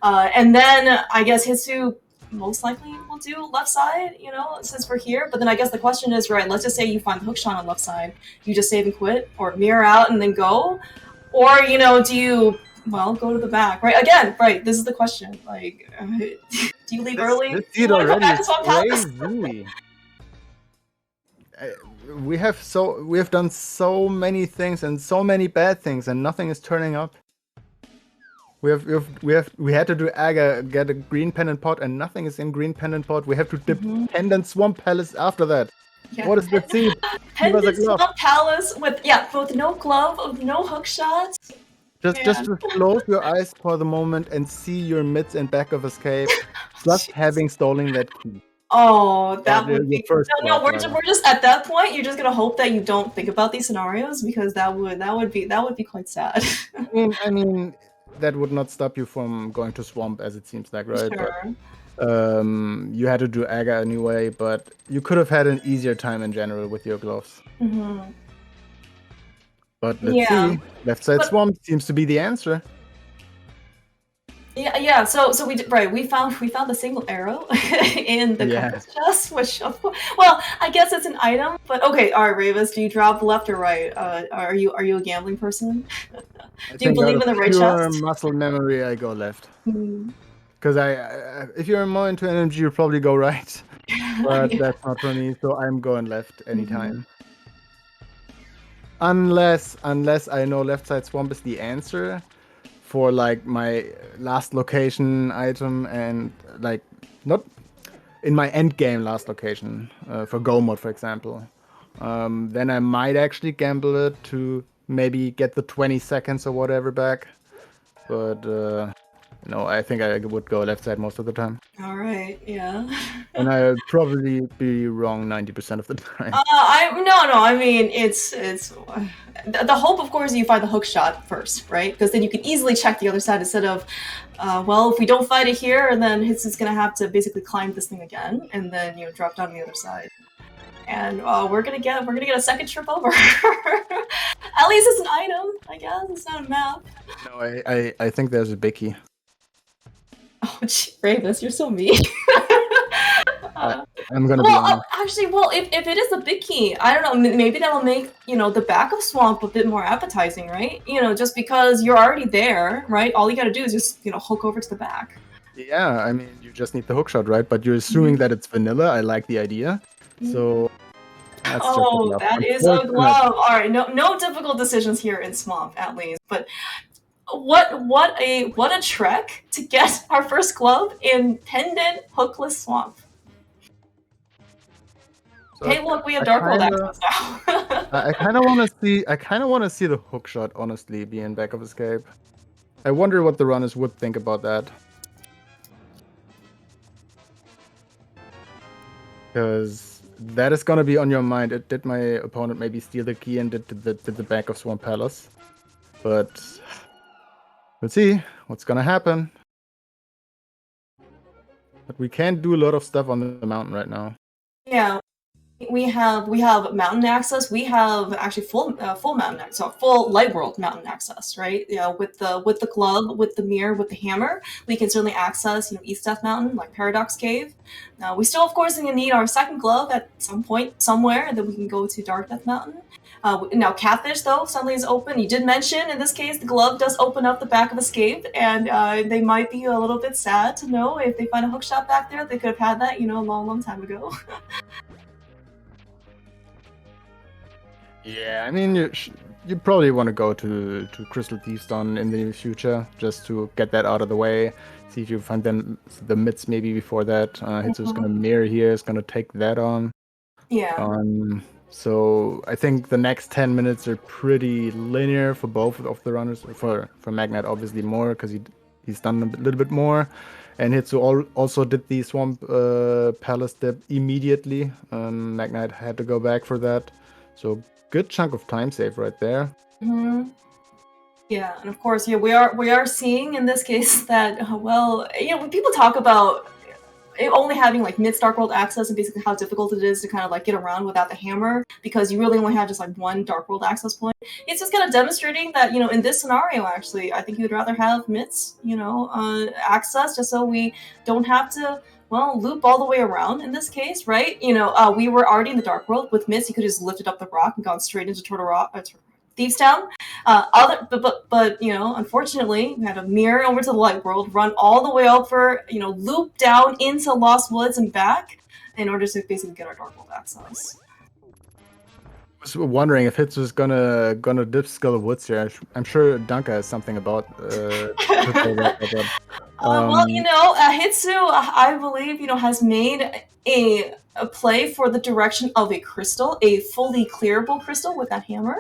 and then I guess Hitsu most likely will do left side, since we're here, but then I guess the question is, right, let's just say you find the hookshot on left side, you just save and quit, or mirror out and then go, or, do you go to the back, right? Again, right, this is the question, like, do you leave early? This seed already is crazy. we have done so many things and so many bad things, and nothing is turning up. We had to do Aga, get a green pendant pot, and nothing is in green pendant pot. We have to dip pendant swamp palace after that. Yeah, What is the seed? Give us a Pendant glove. Swamp Palace with with no glove, with no hook shots. Just close your eyes for the moment and see your midst and back of escape, just having stolen that key. Oh, that Or would your be first no. glove, rather. We're just at that point. You're just gonna hope that you don't think about these scenarios because that would be quite sad. I mean, that would not stop you from going to swamp, as it seems like, right? Sure. But you had to do Aga anyway. But you could have had an easier time in general with your gloves. But let's see. Left side swamp seems to be the answer. Yeah. So we found the single arrow in the compass chest, which of course, well, I guess it's an item. But okay, all right, Ravis, do you drop left or right? Are you a gambling person? Do you believe in the right pure chest? muscle memory, I go left. Because if you're more into energy, you probably go right. But that's not for me, so I'm going left anytime. Unless I know left side swamp is the answer for like my last location item and like not in my end game last location for go mode, for example. Then I might actually gamble it to maybe get the 20 seconds or whatever back. But no, I think I would go left side most of the time. All right, yeah. And I'd probably be wrong 90% of the time. I mean, it's the hope, of course, you find the hook shot first, right? Because then you can easily check the other side instead of, well, if we don't find it here, and then Hitz is gonna have to basically climb this thing again, and then drop down the other side. And we're gonna get a second trip over. At least it's an item, I guess. It's not a map. No, I think there's a biggie. Oh, gee, Ravis, you're so mean. I'm gonna be honest. Actually, well, if it is a big key, I don't know, maybe that'll make, the back of Swamp a bit more appetizing, right? Just because you're already there, right? All you gotta do is just, hook over to the back. Yeah, I mean, you just need the hookshot, right? But you're assuming that it's vanilla. I like the idea. So that's just a glove. That is a glove. All right, no difficult decisions here in Swamp, at least. But what a trek to get our first glove in Pendant Hookless Swamp. So hey, look, we have Dark World access now. I kind of want to see the hookshot, honestly, being back of escape. I wonder what the runners would think about that. Because that is gonna be on your mind. Did my opponent maybe steal the key and did the back of Swamp Palace? But let's see what's gonna happen. But we can't do a lot of stuff on the mountain right now. Yeah, we have mountain access. We have actually full mountain access, so full light world mountain access, right? With the glove, with the mirror, with the hammer, we can certainly access East Death Mountain, like Paradox Cave. Now we still, of course, need our second glove at some point somewhere, and then we can go to Dark Death Mountain. Now Catfish, though, suddenly is open. You did mention, in this case, the glove does open up the back of escape, and they might be a little bit sad to know if they find a hookshot back there. They could have had that, a long time ago. Yeah, I mean, you probably want to go to Crystal Thiefstone in the future just to get that out of the way. See if you find the mids maybe before that. Hitsu's gonna mirror here, is gonna take that on. Yeah. So I think the next 10 minutes are pretty linear for both of the runners. For Magnit, obviously more because he's done a little bit more, and Hitsu also did the Swamp Palace dip immediately. Magnit had to go back for that, so good chunk of time save right there. Yeah, and of course, we are seeing in this case that when people talk about only having like mid Dark World access and basically how difficult it is to kind of like get around without the hammer because you really only have just like one Dark World access point. It's just kind of demonstrating that in this scenario, actually, I think you'd rather have mids access just so we don't have to loop all the way around in this case, right? We were already in the Dark World with mids. You could just lifted up the rock and gone straight into Turtle Rock. Thieves Town. But unfortunately, we had to mirror over to the light world, run all the way over, loop down into Lost Woods and back in order to basically get our Dark World access. was wondering if Hitsu is gonna dip Skull of Woods here. I'm sure Danka has something about to say about that. Well, Hitsu, I believe, has made a play for the direction of a crystal, a fully clearable crystal with that hammer,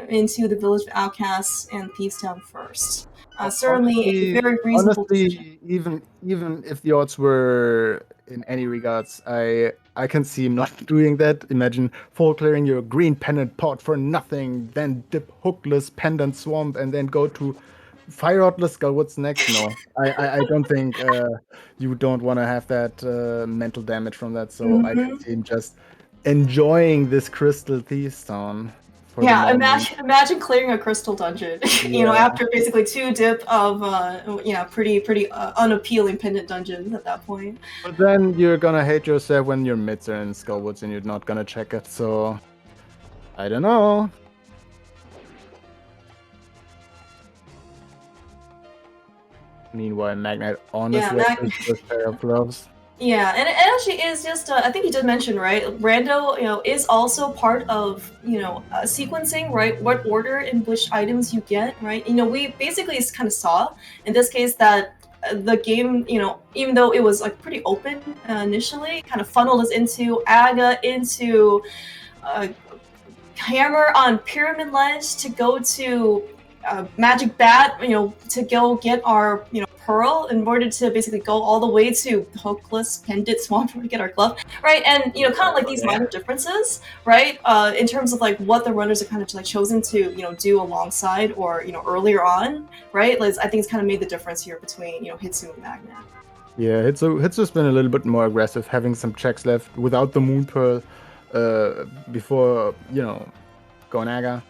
into the village of outcasts and Thieves Town first. Certainly a very reasonable decision. Even if the odds were in any regards, I can see him not doing that. Imagine full clearing your green pendant pot for nothing, then dip hookless pendant swamp, and then go to Fire Outless Skull. What's next? No, I don't think you don't want to have that mental damage from that. So I can see him just enjoying this Crystal Thieves Town. Yeah, imagine clearing a crystal dungeon, after basically 2 dip of, pretty unappealing pendant dungeons at that point. But then you're gonna hate yourself when your mids are in Skullwoods and you're not gonna check it, so I don't know. Meanwhile, Magnit on his way to his first pair of gloves. Yeah, and it actually is just, I think you did mention, right, Rando, is also part of, sequencing, right, what order in which items you get, right? We basically kind of saw, in this case, that the game, even though it was, like, pretty open initially, kind of funneled us into Aga, into Hammer on Pyramid Ledge to go to Magic Bat, to go get our, Pearl in order to basically go all the way to Hookless Pendant Swamp to get our glove, right? And kind of like these minor differences, right? In terms of like what the runners are kind of like chosen to do alongside or earlier on, right? Like, I think it's kind of made the difference here between Hitsu and Magnit. Yeah, Hitsu's been a little bit more aggressive, having some checks left without the Moon Pearl before going Aga.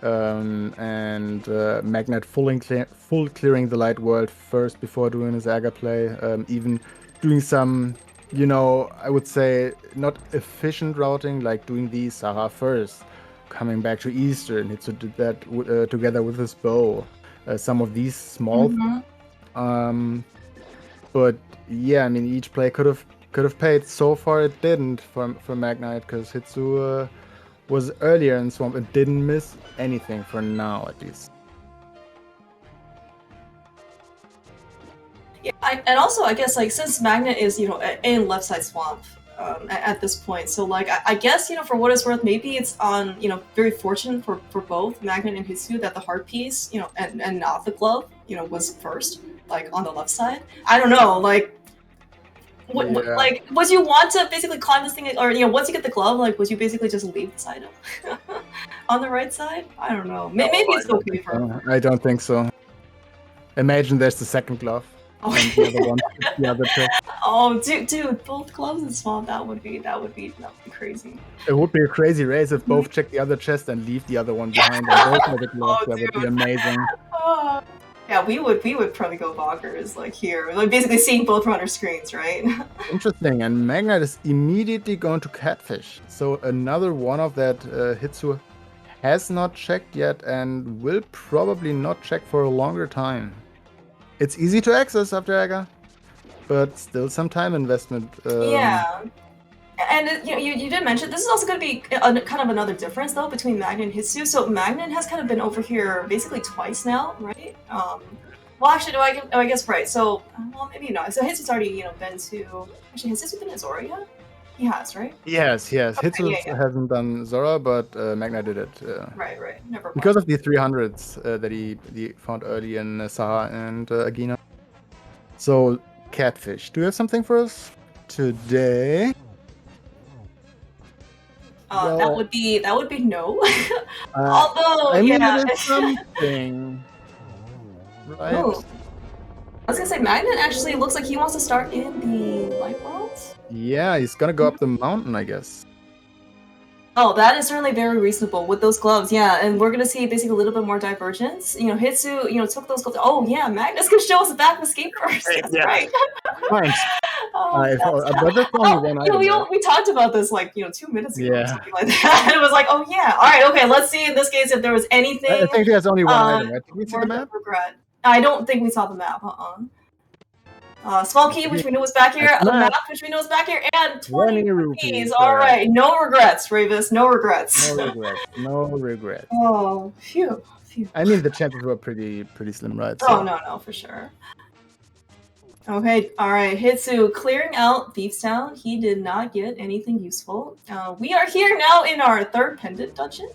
And Magnit full clearing the light world first before doing his Aga play, even doing some, I would say not efficient routing, like doing the Saha first, coming back to Eastern. Hitsu did that together with his bow. Some of these small, but yeah, I mean each play could have paid. So far it didn't for Magnit because Hitsu was earlier in Swamp and didn't miss anything for now, at least. Yeah, and also I guess like since Magnit is in left side Swamp at this point, so like I guess for what it's worth, maybe it's on very fortunate for both Magnit and Hitsu that the heart piece and not the glove was first like on the left side. I don't know like. Like, would you want to basically climb this thing, or once you get the glove, like, would you basically just leave this item on the right side? I don't know. Maybe it's okay for. I don't think so. Imagine there's the second glove. Oh, and the other one, the other trick. Oh, dude, both gloves in Swamp. That would be crazy. It would be a crazy race if both check the other chest and leave the other one behind. And both have the gloves. That would be amazing. Yeah, we would probably go bonkers like here, like basically seeing both runner screens, right? Interesting, and Magnit is immediately going to Catfish. So another one of that Hitsu has not checked yet and will probably not check for a longer time. It's easy to access after Aga, but still some time investment. Yeah. And you did mention this is also going to be kind of another difference though between Magnit and Hitsu. So Magnit has kind of been over here basically twice now, right? Well, actually, no, I guess right. So, well, maybe not. So Hitsu's already been to. Actually, has Hitsu been to Zora yet? He has, right? Yes. Okay, Hitsu hasn't done Zora, but Magnit did it. Right. Never mind. Because of the 300s that he found early in Saha and Agina. So Catfish, do you have something for us today? Well, that would be no. Although, I mean, it is something, right? Oh. I was gonna say, Magnit actually looks like he wants to start in the Light World. Yeah, he's gonna go up the mountain, I guess. Oh, that is certainly very reasonable with those gloves, yeah. And we're gonna see basically a little bit more divergence. Hitsu, took those gloves. Oh yeah, Magnit's gonna show us the back of escape first. That's right. Nice. We talked about this like 2 minutes ago or something like that. And it was like, oh yeah, all right, okay. Let's see in this case if there was anything. I think there's only one item. Right? Did we see the map? Regret. I don't think we saw the map. Small key, which we knew was back here. The map, which we know is back here. And 20 rupees. All right. No regrets, Ravis. No regrets. No regrets. No regrets. Oh, phew. I mean, the chances were pretty slim, right? So. Oh, no, for sure. Okay, alright, Hitsu clearing out Thief's Town. He did not get anything useful. We are here now in our third pendant dungeon.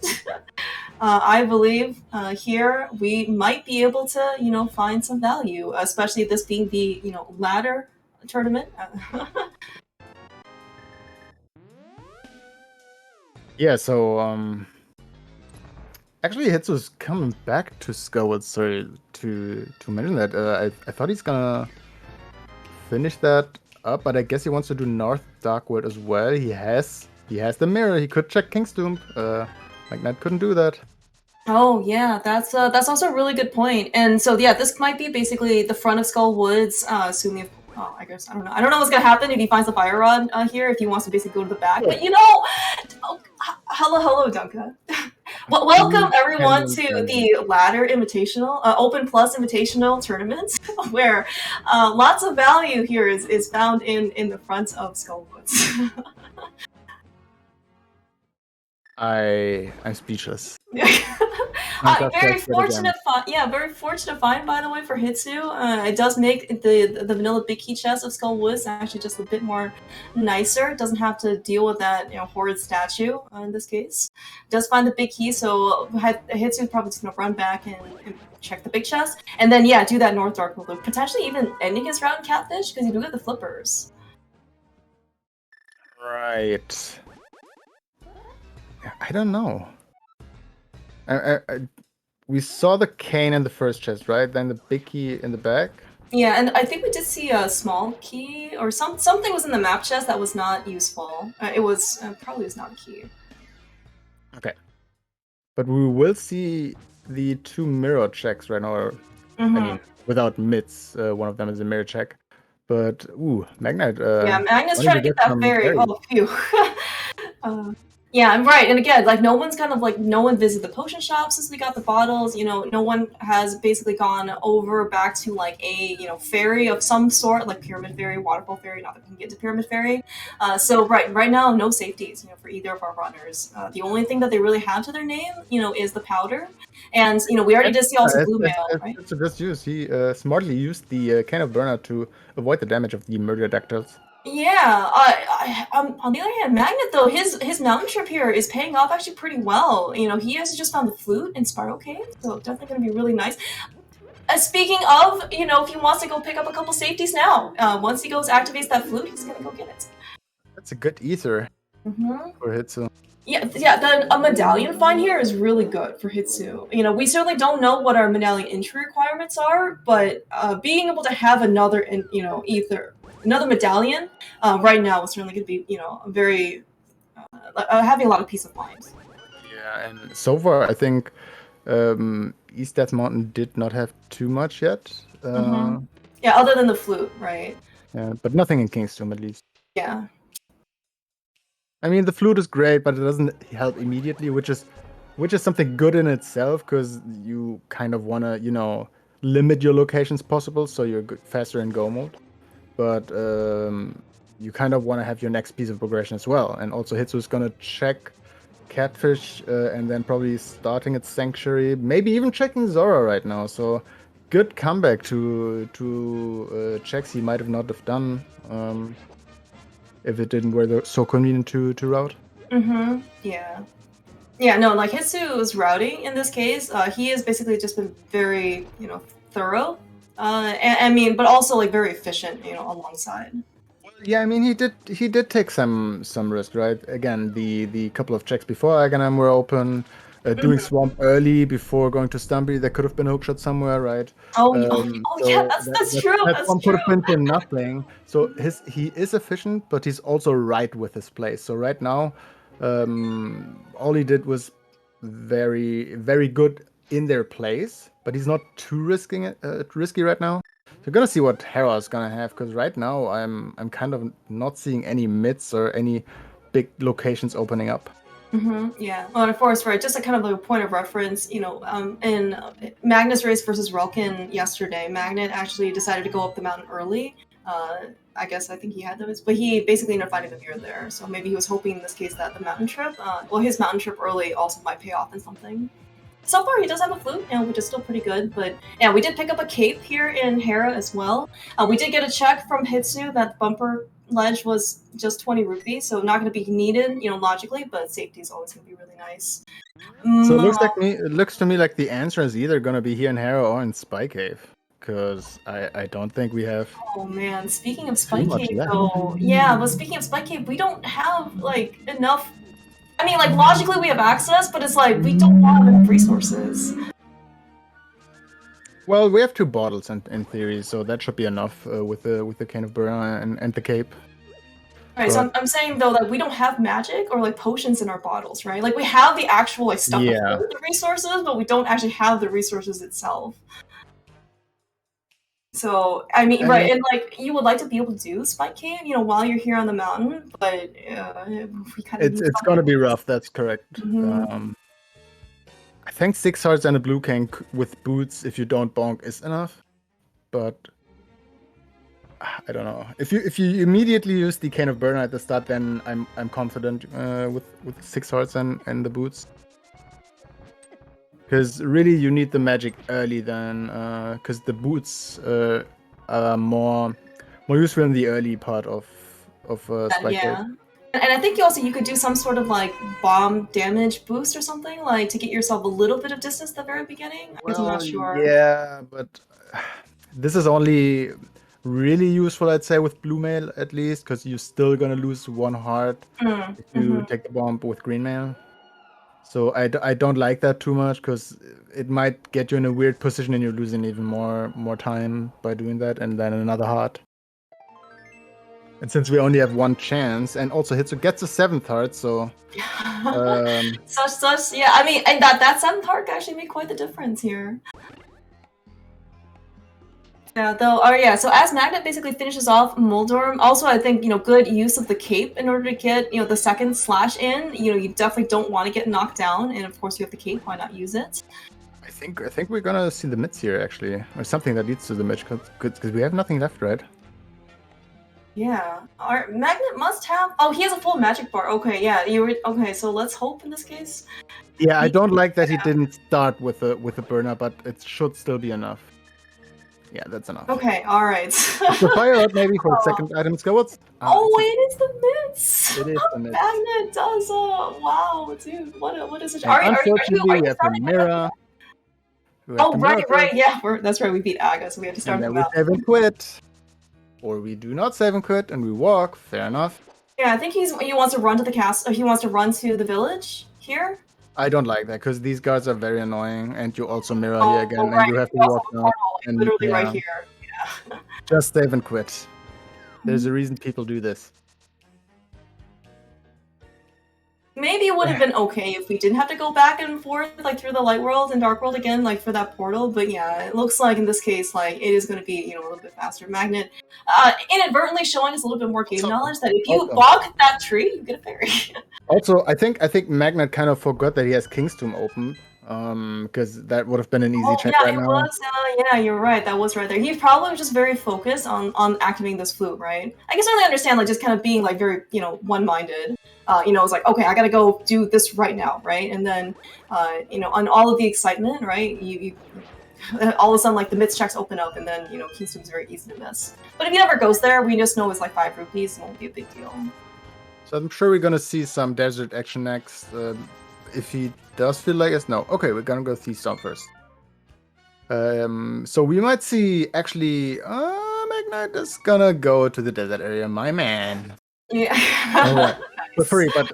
I believe here we might be able to, find some value, especially this being the, ladder tournament. Yeah, so, actually, Hitsu's coming back to Skullwood, sorry to mention that. I thought he's gonna finish that up, but I guess he wants to do North Darkwood as well. He has the mirror. He could check King's Tomb. Magnit couldn't do that. Oh yeah, that's also a really good point. And so yeah, this might be basically the front of Skull Woods, assuming I guess I don't know what's gonna happen if he finds the fire rod here. If he wants to basically go to the back, but hello, Duncan. Well, welcome everyone to the Ladder Invitational, Open Plus Invitational tournament, where lots of value here is found in the front of Skull Woods. I'm speechless. Very fortunate find, by the way, for Hitsu. It does make the vanilla big key chest of Skull Woods actually just a bit more nicer. It doesn't have to deal with that horrid statue in this case. It does find the big key, so Hitsu is probably just gonna run back and check the big chest, and then do that North Dark loop, potentially even ending his route in Catfish because you do get the flippers. Right. I don't know. We saw the cane in the first chest, right? Then the big key in the back. Yeah, and I think we did see a small key or something was in the map chest that was not useful. It was probably was not a key. Okay, but we will see the 2 mirror checks right now. I mean, without mids, one of them is a mirror check. But Magnit. Magnit's trying to get that very. Oh, phew. Yeah, I'm right. And again, no one visited the potion shop since we got the bottles. No one has basically gone over back to a ferry of some sort, like Pyramid Ferry, Waterfall Ferry. Not that we can get to Pyramid Ferry. So right now, no safeties. For either of our runners. The only thing that they really have to their name, is the powder. And we already did see also blue mail, right? So just use he smartly used the can of burner to avoid the damage of the murder ductiles. Yeah, on the other hand, Magnit though, his mountain trip here is paying off actually pretty well. He has just found the flute in Spiral Cave, so definitely going to be really nice. Speaking of, if he wants to go pick up a couple safeties now, once he activates that flute, he's going to go get it. That's a good ether for Hitsu. Yeah, a medallion find here is really good for Hitsu. We certainly don't know what our medallion entry requirements are, but being able to have another, another medallion right now is certainly going to be, very having a lot of peace of mind. Yeah, and so far I think East Death Mountain did not have too much yet. Yeah, other than the flute, right? Yeah, but nothing in King's Tomb at least. Yeah. I mean, the flute is great, but it doesn't help immediately, which is something good in itself, because you kind of want to, limit your locations possible, so you're faster in go mode. But you kind of want to have your next piece of progression as well. And also Hitsu is going to check Catfish and then probably starting at Sanctuary, maybe even checking Zora right now. So good comeback to checks he might have not have done if it didn't were so convenient to route. Yeah. Yeah, no, Hitsu's routing in this case, he has basically just been very, thorough. But also very efficient, alongside. Yeah, I mean he did take some risk, right? Again, the couple of checks before Aghanim were open, doing Swamp early before going to Stumpy, there could have been a hookshot somewhere, right? Yeah, that's true. That one could have been for nothing. So he is efficient, but he's also right with his plays. So right now, all he did was very, very good in their plays, but he's not too risky right now. We're gonna see what Hera is gonna have, because right now I'm kind of not seeing any mids or any big locations opening up. Yeah, well, and of course, right, just a kind of a point of reference, in Magnus race versus Relkin yesterday, Magnit actually decided to go up the mountain early, I guess I think he had those, but he basically ended up finding them here and there. So maybe he was hoping in this case that the mountain trip, his mountain trip early also might pay off in something. So far, he does have a flute, which is still pretty good. But yeah, we did pick up a cape here in Hera as well. We did get a check from Hitsu that the bumper ledge was just 20 rupees, so not going to be needed, logically. But safety is always going to be really nice. So it looks to me like the answer is either going to be here in Hera or in Spy Cave. Because I don't think we have. Oh man, speaking of Spy Cave, though, but speaking of Spy Cave, we don't have enough. I mean, logically we have access, but it's we don't have enough resources. Well, we have 2 bottles in theory, so that should be enough with the Cane of Burna and the cape. Right, so I'm saying though that we don't have magic or potions in our bottles, right? We have the actual stuff with the resources, but we don't actually have the resources itself. So I mean, right, and you would like to be able to do Spike Cave, while you're here on the mountain, but we kind of it's gonna be rough. That's correct. Mm-hmm. I think 6 hearts and a blue cane with boots, if you don't bonk, is enough. But I don't know. If you immediately use the Cane of Burna at the start, then I'm confident with 6 hearts and the boots. Because really, you need the magic early then, because the boots are more useful in the early part of Spike Cave. And I think you could do some sort of bomb damage boost or something to get yourself a little bit of distance at the very beginning. I guess I'm not sure. Yeah, but this is only really useful, I'd say, with blue mail at least, because you're still gonna lose 1 heart if you take the bomb with green mail. So I don't like that too much because it might get you in a weird position and you're losing even more time by doing that, and then another heart. And since we only have 1 chance, and also Hitsu gets a 7th heart, so yeah. I mean, and that 7th heart can actually make quite the difference here. Yeah, though. So as Magnit basically finishes off Moldorm, also I think good use of the cape in order to get the 2nd slash in. You definitely don't want to get knocked down, and of course you have the cape. Why not use it? I think we're gonna see the mids here actually, or something that leads to the mid, because we have nothing left, right? Yeah, our Magnit must have. Oh, he has a full magic bar. Okay, yeah, okay. So let's hope in this case. Yeah, I don't like that he didn't start with a burner, but it should still be enough. Yeah, that's enough. Okay, all right. So fire out maybe for 2nd item skills. Oh, it is the mids. It is the mids. Magnit does. Wow, dude, what is it? Unfortunately, we have the mirror. Right. Yeah, that's right. We beat Aga, so we have to start. And then we save and quit, or we do not save and quit, and we walk. Fair enough. Yeah, I think he wants to run to the castle. He wants to run to the village here. I don't like that because these guards are very annoying, and you also mirror here again, and you have to walk down. And literally right here. Yeah. Just save and quit. There's a reason people do this. Maybe it would have been okay if we didn't have to go back and forth through the light world and dark world again, for that portal. But yeah, it looks like in this case, it is going to be a little bit faster. Magnit, inadvertently showing us a little bit more game knowledge that if you block that tree, you get a fairy. Also, I think Magnit kind of forgot that he has King's Tomb open, because that would have been an easy check right now. Yeah, you're right. That was right there. He probably was just very focused on activating this flute, right? I can certainly understand just kind of being very one-minded. It's okay, I gotta go do this right now, right? And then on all of the excitement, right? You all of a sudden the mids checks open up, and then King's Tomb is very easy to miss. But if he never goes there, we just know it's 5 rupees. It won't be a big deal. So I'm sure we're gonna see some desert action next. If he does feel like us, no. Okay, we're gonna go Thiefstone first. So we might see actually. Magnite is gonna go to the desert area, my man. Yeah. Nice. For free, but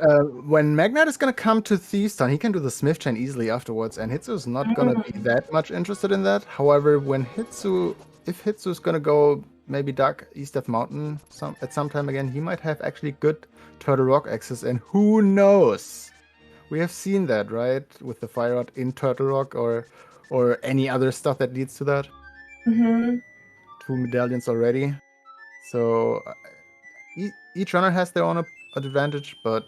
when Magnite is gonna come to Thiefstone, he can do the Smith Chain easily afterwards, and Hitsu is not gonna be that much interested in that. However, if Hitsu is gonna go maybe Dark East Death Mountain at some time again, he might have actually good Turtle Rock access, and who knows? We have seen that, right? With the Fire Rod in Turtle Rock or any other stuff that leads to that. 2 medallions already. So each runner has their own advantage, but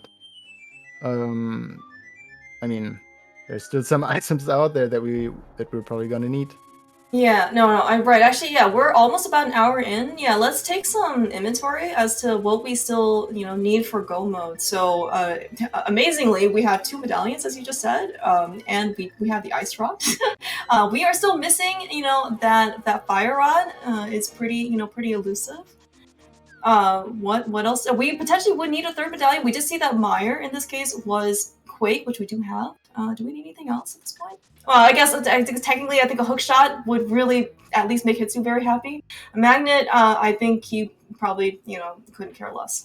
I mean, there's still some items out there that we're probably gonna need. Yeah, no, I'm right. Actually, yeah, we're almost about an hour in. Yeah, let's take some inventory as to what we still, need for go mode. So, amazingly, we have 2 medallions, as you just said, and we have the ice rod. We are still missing, that fire rod. It's pretty elusive. What else? We potentially would need a third medallion. We did see that Meyer in this case was Quake, which we do have. Do we need anything else at this point? Well, I guess technically, I think a hook shot would really at least make Hitsu very happy. A Magnet, I think he probably couldn't care less.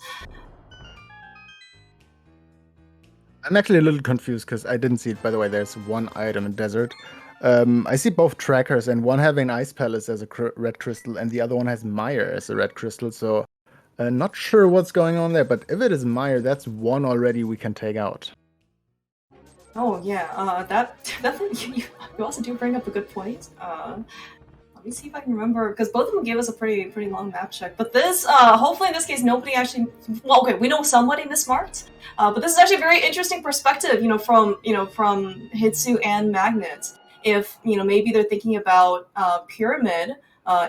I'm actually a little confused because I didn't see it. By the way, there's one item in desert. I see both trackers, and one having Ice Palace as a red crystal, and the other one has Meyer as a red crystal. So, not sure what's going on there. But if it is Meyer, that's one already we can take out. Oh yeah, that definitely. You also do bring up a good point. Let me see if I can remember, because both of them gave us a pretty long map check. But this, hopefully in this case, nobody actually. Well, okay, we know somebody mismarked, but this is actually a very interesting perspective, from Hitsu and Magnet. If maybe they're thinking about Pyramid.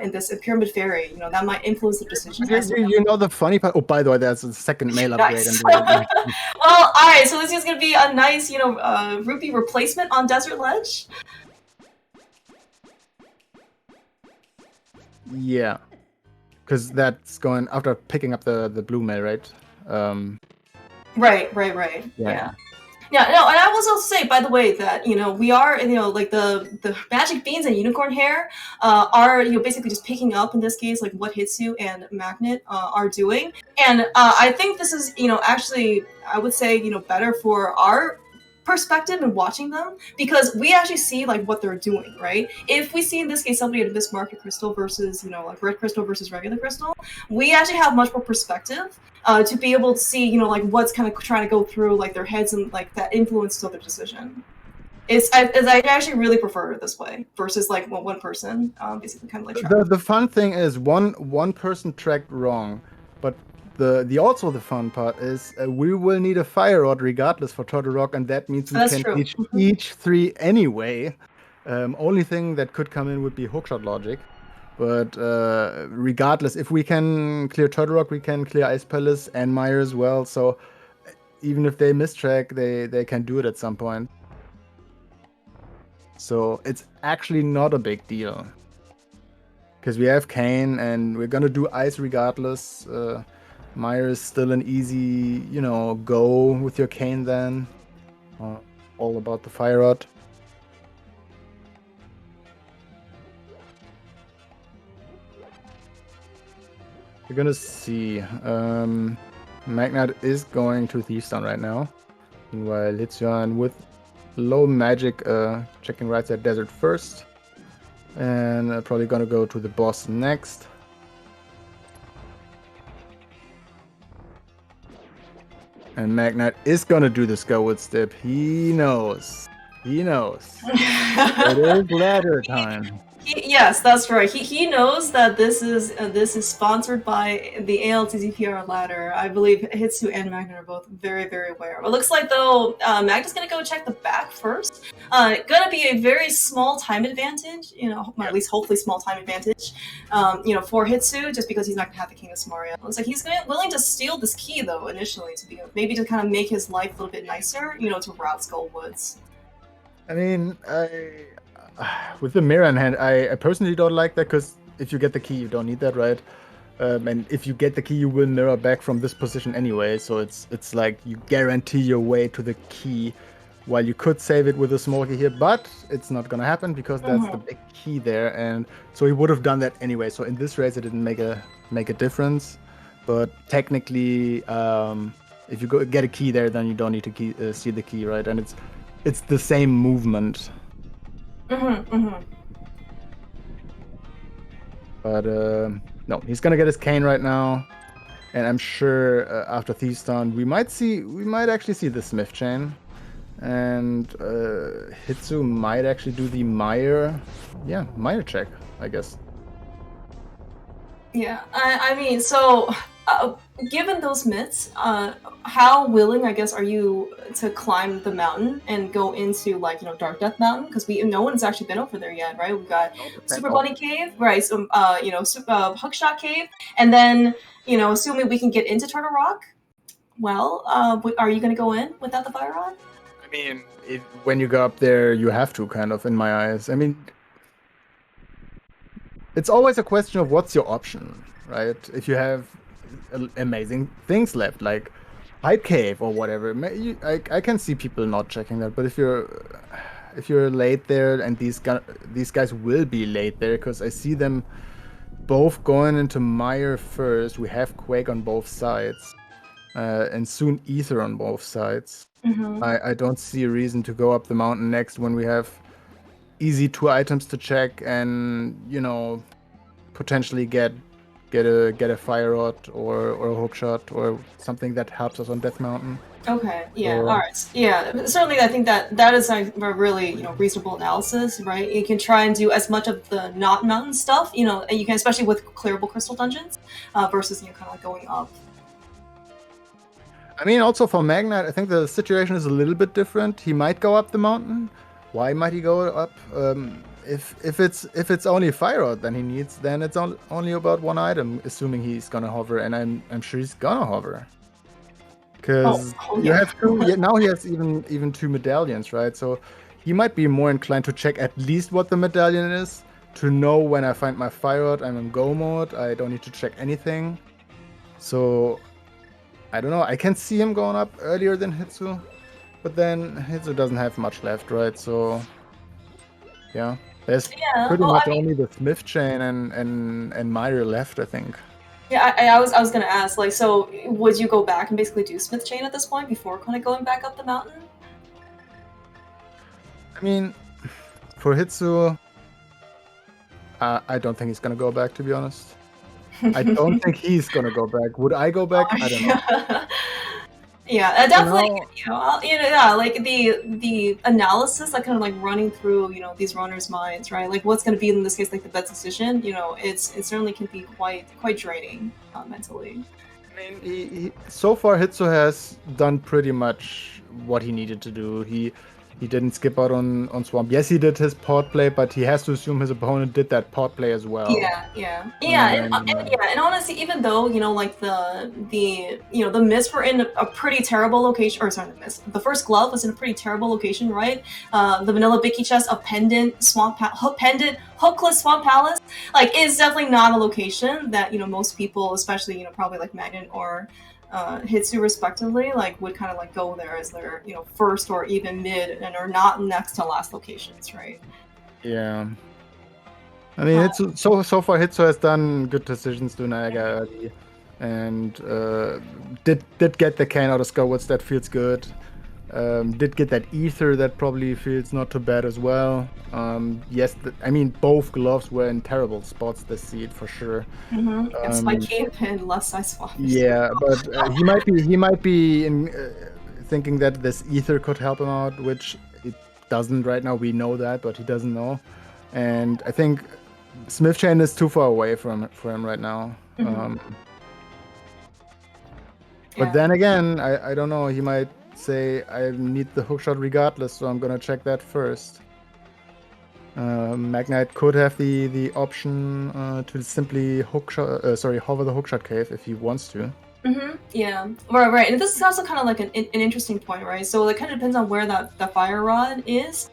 In Pyramid Fairy, that might influence the decision. You know the funny part. Oh, by the way, there's a second mail upgrade. Nice. Well, all right. So this is gonna be a nice, rupee replacement on Desert Ledge. Yeah, because that's going after picking up the blue mail, right? Right. Yeah, no, and I will also say, by the way, that we are, like the magic beans and unicorn hair are basically just picking up in this case like what Hitsu and Magnet are doing, and I think this is actually I would say better for our perspective and watching them, because we actually see like what they're doing, right? If we see in this case somebody had this market crystal versus like red crystal versus regular crystal, we actually have much more perspective to be able to see like what's kind of trying to go through like their heads and like that influences their decision. I actually really prefer it this way versus like one person basically kind of like the fun thing is one person tracked wrong, but the also the fun part is we will need a fire rod regardless for Turtle Rock, and that means we can teach each 3 anyway. Only thing that could come in would be hookshot logic, but regardless, if we can clear Turtle Rock, we can clear Ice Palace and Meyer as well. So even if they mistrack, they can do it at some point. So it's actually not a big deal because we have Kane and we're gonna do ice regardless. Meyer is still an easy, go with your Kane then. All about the fire rod. We're gonna see. Magnit is going to Thieves Town right now, while Hitsuan with low magic checking right side desert first, and probably gonna go to the boss next. And Magnit is gonna do the Skyward Step. He knows. It is ladder time. Yes, that's right. He knows that this is sponsored by the ALTTPR ladder. I believe Hitsu and Magnit are both very, very aware. It looks like though Magnit's gonna go check the back first. Gonna be a very small time advantage, at least hopefully small time advantage, for Hitsu, just because he's not gonna have the King of Samaria. Looks like he's willing to steal this key though initially maybe to kind of make his life a little bit nicer, to route Skull Woods. I mean, with the mirror in hand, I personally don't like that, because if you get the key, you don't need that, right? And if you get the key, you will mirror back from this position anyway, so it's like you guarantee your way to the key, while you could save it with a small key here, but it's not gonna happen because that's the big key there, and so he would have done that anyway. So in this race, it didn't make a difference, but technically, if you get a key there, then you don't need to see the key, right? And it's the same movement. But no, he's gonna get his Cane right now, and I'm sure after Thieves Town we might actually see the Smith Chain, and Hitsu might actually do the Meyer check, I guess. Yeah, I mean, so Given those myths, how willing, I guess, are you to climb the mountain and go into like Dark Death Mountain? Because no one's actually been over there yet, right? We've got Super Bunny Cave, right? So Hookshot Cave, and then assuming we can get into Turtle Rock. Well, are you going to go in without the fire rod? I mean, when you go up there, you have to, kind of, in my eyes. I mean, it's always a question of what's your option, right? If you have amazing things left, like Hype Cave or whatever, I can see people not checking that. But if you're late there, and these guys will be late there, because I see them both going into Mire first. We have Quake on both sides, and soon Ether on both sides. Mm-hmm. I don't see a reason to go up the mountain next when we have easy 2 items to check, and potentially get a fire rod or a hook shot or something that helps us on Death Mountain. Okay. Yeah. All right. Yeah. Certainly, I think that is a really reasonable analysis, right? You can try and do as much of the not mountain stuff, and you can, especially with clearable crystal dungeons, versus kind of like going up. I mean, also for Magnite, I think the situation is a little bit different. He might go up the mountain. Why might he go up? If it's only fire rod then it's only about 1 item, assuming he's gonna hover, and I'm sure he's gonna hover. Because you have 2. Now he has even 2 medallions, right? So he might be more inclined to check at least what the medallion is, to know when I find my fire rod, I'm in go mode. I don't need to check anything. So I don't know. I can see him going up earlier than Hitsu, but then Hitsu doesn't have much left, right? So yeah, there's pretty much only the Smith Chain and Mire left, I think. Yeah, I was gonna ask, like, so would you go back and basically do Smith Chain at this point before kind of going back up the mountain? I mean, for Hitsu, I don't think he's gonna go back, to be honest. I don't think he's gonna go back. Would I go back? I don't know. Yeah, definitely. Like the analysis, like kind of like running through, these runners' minds, right? Like what's going to be in this case, like the best decision. It certainly can be quite draining mentally. I mean, so far Hitsu has done pretty much what he needed to do. He didn't skip out on Swamp. Yes, he did his pod play, but he has to assume his opponent did that pod play as well. And honestly, even though like the miss were in a pretty terrible location, or sorry, the first glove was in a pretty terrible location, right? The vanilla Bicky chest of pendant hookless Swamp Palace, like, is definitely not a location that most people, especially probably like Magnit or Hitsu respectively, like would kind of like go there as their first or even mid, and are not next to last locations, right? Yeah. I mean, so far Hitsu has done good decisions to Naga early, and did get the can out of Skywoods. That feels good. Did get that ether, that probably feels not too bad as well. Yes, I mean, both gloves were in terrible spots this seed for sure. And Spike Cape and left side swap. Yeah, but he might be thinking that this ether could help him out, which it doesn't right now. We know that, but he doesn't know. And I think Smith Chain is too far away for him right now. But then again, I don't know. He might say, I need the hookshot regardless, so I'm gonna check that first. Magnite could have the option to simply hover the hookshot cave if he wants to. Yeah, right. And this is also kind of like an interesting point, right? So it kind of depends on where the fire rod is.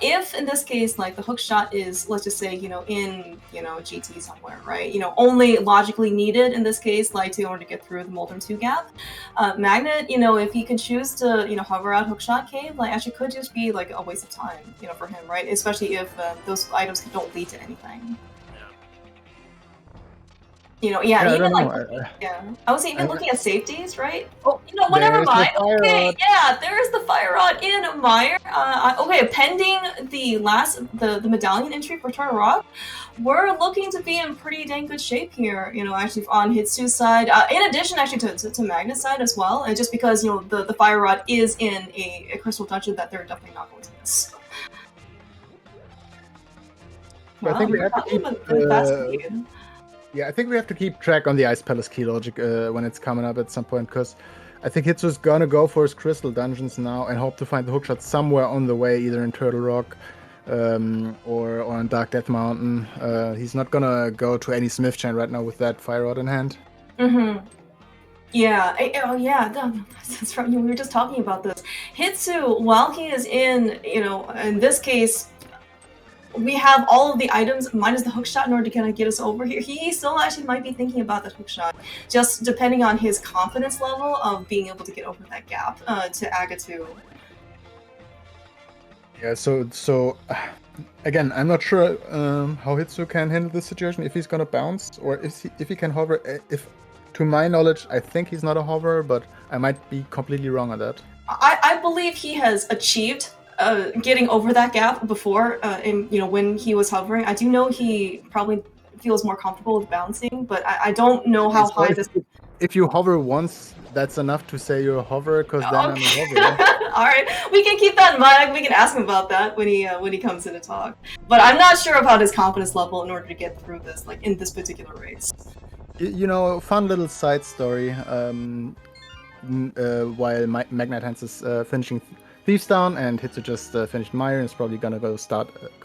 If in this case, like the hook shot is, let's just say, in GT somewhere, right? Only logically needed in this case, like in order to get through the Moldrum 2 gap. Magnit, if he can choose to, hover out hook shot cave, like actually could just be like a waste of time, for him, right? Especially if those items don't lead to anything. I was even looking at safeties, right? Oh, never mind. Okay, there's the fire rod in Mire. Okay, pending the medallion entry for Turtle Rock, we're looking to be in pretty dang good shape here. Actually on Hitsu's side, in addition actually to Magnet's side as well, and just because the fire rod is in a crystal dungeon that they're definitely not going to miss. I think we have to keep Yeah, I think we have to keep track on the Ice Palace key logic when it's coming up at some point, because I think Hitsu's gonna go for his crystal dungeons now and hope to find the hookshot somewhere on the way, either in Turtle Rock or on Dark Death Mountain. He's not gonna go to any Smith chain right now with that fire rod in hand. Mm-hmm. Yeah. Oh, yeah. That's right. We were just talking about this. Hitsu, while he is in, in this case, we have all of the items minus the hookshot in order to kind of get us over here. He still actually might be thinking about the hookshot, just depending on his confidence level of being able to get over that gap to Agatu. Yeah, so again, I'm not sure how Hitsu can handle this situation, if he's gonna bounce or if he can hover. If, to my knowledge, I think he's not a hoverer, but I might be completely wrong on that. I believe he has achieved getting over that gap before, when he was hovering. I do know he probably feels more comfortable with bouncing, but I don't know how high this. If you hover once, that's enough to say you're a hoverer, because then I'm a hoverer. All right, we can keep that in mind. We can ask him about that when he comes in to talk. But I'm not sure about his confidence level in order to get through this, like in this particular race. Fun little side story. While Magnit Handz is finishing Thieves Down and Hitsu just finished Mire and is probably gonna go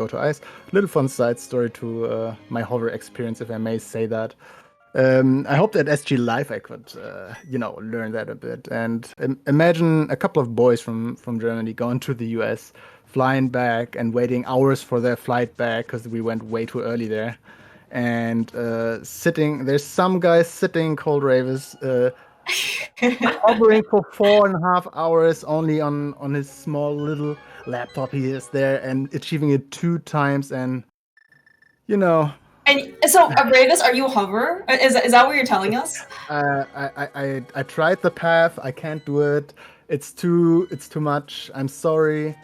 to Ice. Little fun side story to my hover experience, if I may say that. I hope that SG Live I could, learn that a bit. And imagine a couple of boys from Germany going to the US, flying back and waiting hours for their flight back because we went way too early there. And there's some guy sitting Cold Ravers, hovering for 4.5 hours only on his small little laptop he is there and achieving it 2 times, and And so, Ravis, are you a hoverer? Is that what you're telling us? I tried the path. I can't do it. It's too much. I'm sorry,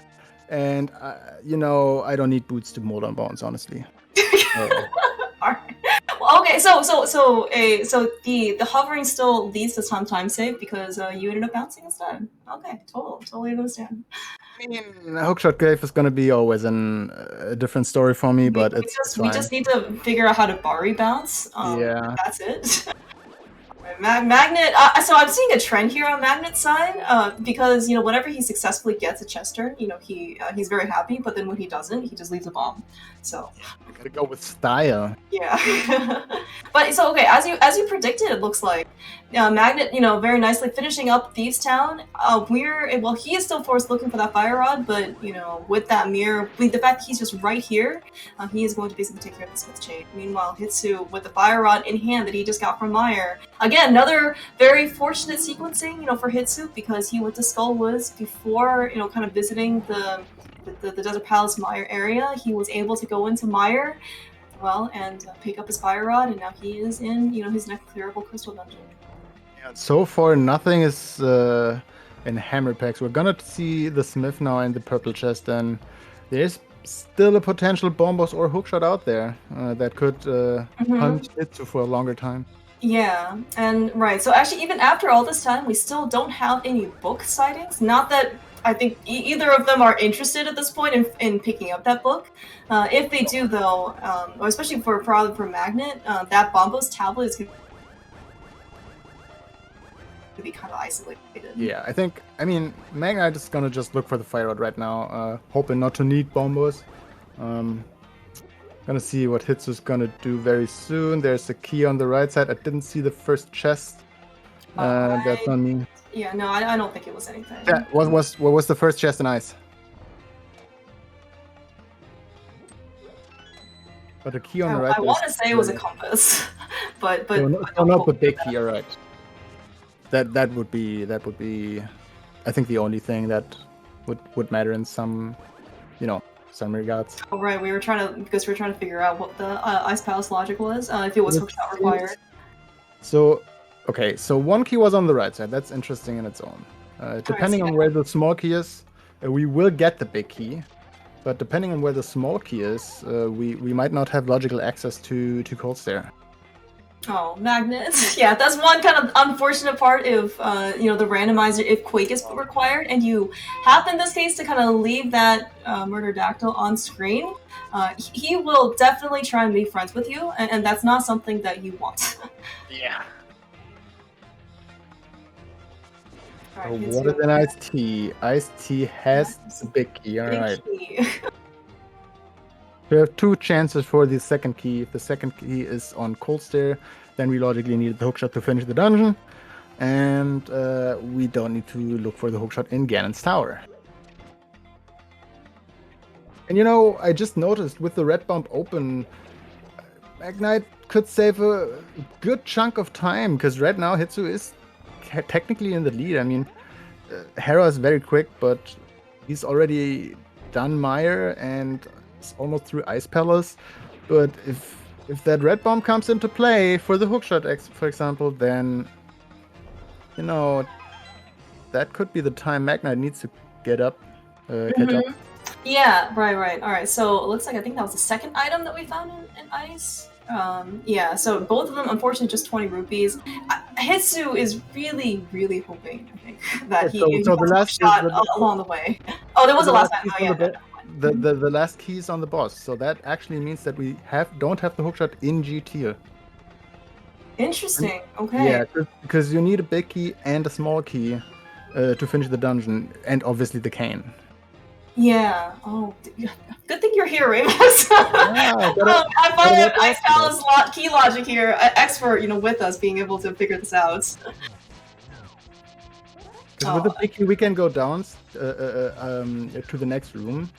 and I don't need boots to mold on bones, honestly. Alright. Well, okay, so the hovering still leads to some time save because you ended up bouncing instead. Okay, totally understand. I mean, hookshot grave is gonna be always a different story for me, but we just need to figure out how to Bari bounce. Yeah, that's it. Magnit. So I'm seeing a trend here on Magnit's side because whenever he successfully gets a chest turn, he's very happy. But then when he doesn't, he just leaves a bomb. So you gotta go with style. Yeah. But so okay, as you predicted, it looks like Magnit, very nicely finishing up Thieves Town. He is still forced looking for that fire rod, but with that mirror, the fact that he's just right here, he is going to basically take care of the Smith chain. Meanwhile, Hitsu with the fire rod in hand that he just got from Mire. Again, another very fortunate sequencing, for Hitsu, because he went to Skull Woods before, kind of visiting the Desert Palace Mire area. He was able to go into Mire, and pick up his fire rod, and now he is in, his next clearable crystal dungeon. Yeah, so far nothing is in hammer packs. We're gonna see the Smith now in the purple chest, and there's still a potential bombos or hookshot out there that could hunt Hitsu for a longer time. Yeah, and right. So actually, even after all this time, we still don't have any book sightings. Not that I think either of them are interested at this point in picking up that book. If they do, though, especially for Magnit, that Bombo's tablet is going to be kind of isolated. Yeah, I mean, Magnite is gonna just look for the fire rod right now, hoping not to need Bombos. Gonna see what Hitsu's gonna do very soon. There's a key on the right side. I didn't see the first chest. That's on me. Yeah, no, I don't think it was anything. Yeah, what was the first chest in Ice? But the key on the right. I want to say it was a compass, but not the big key. All right. That would be I think the only thing that would matter in some regards. Oh right, we were trying to figure out what the Ice Palace logic was, if it was hookshot required. So one key was on the right side. That's interesting in its own. Depending on where the small key is, we will get the big key. But depending on where the small key is, we might not have logical access to cold stare. Oh, Magnit. Yeah, that's one kind of unfortunate part of the randomizer if Quake is required, and you happen in this case to kind of leave that Murderdactyl on screen. He will definitely try and be friends with you, and that's not something that you want. Yeah. Right, What is an iced tea? Iced tea has the big key. All right. We have 2 chances for the second key. If the second key is on Cold Stare, then we logically need the hookshot to finish the dungeon. And we don't need to look for the hookshot in Ganon's tower. And I just noticed with the red bump open, Magnite could save a good chunk of time, because right now Hitsu is technically in the lead. I mean, Hera is very quick, but he's already done Mire and it's almost through Ice Palace. But if that red bomb comes into play for the hookshot, for example, then that could be the time Magnite needs to get up, catch up. Yeah, right. All right, so it looks like I think that was the second item that we found in Ice. Yeah, so both of them, unfortunately, just 20 rupees. Hitsu is really, really hoping, I think, that he the last shot along the way. Oh, there was a last item. Oh, yeah. The last key is on the boss, so that actually means that we don't have the hookshot in G tier. Interesting. Okay. Yeah, because you need a big key and a small key to finish the dungeon, and obviously the cane. Yeah. Oh, good thing you're here, Ramus. I find Ice Palace key logic here, expert, with us, being able to figure this out. With the big key, we can go down to the next room,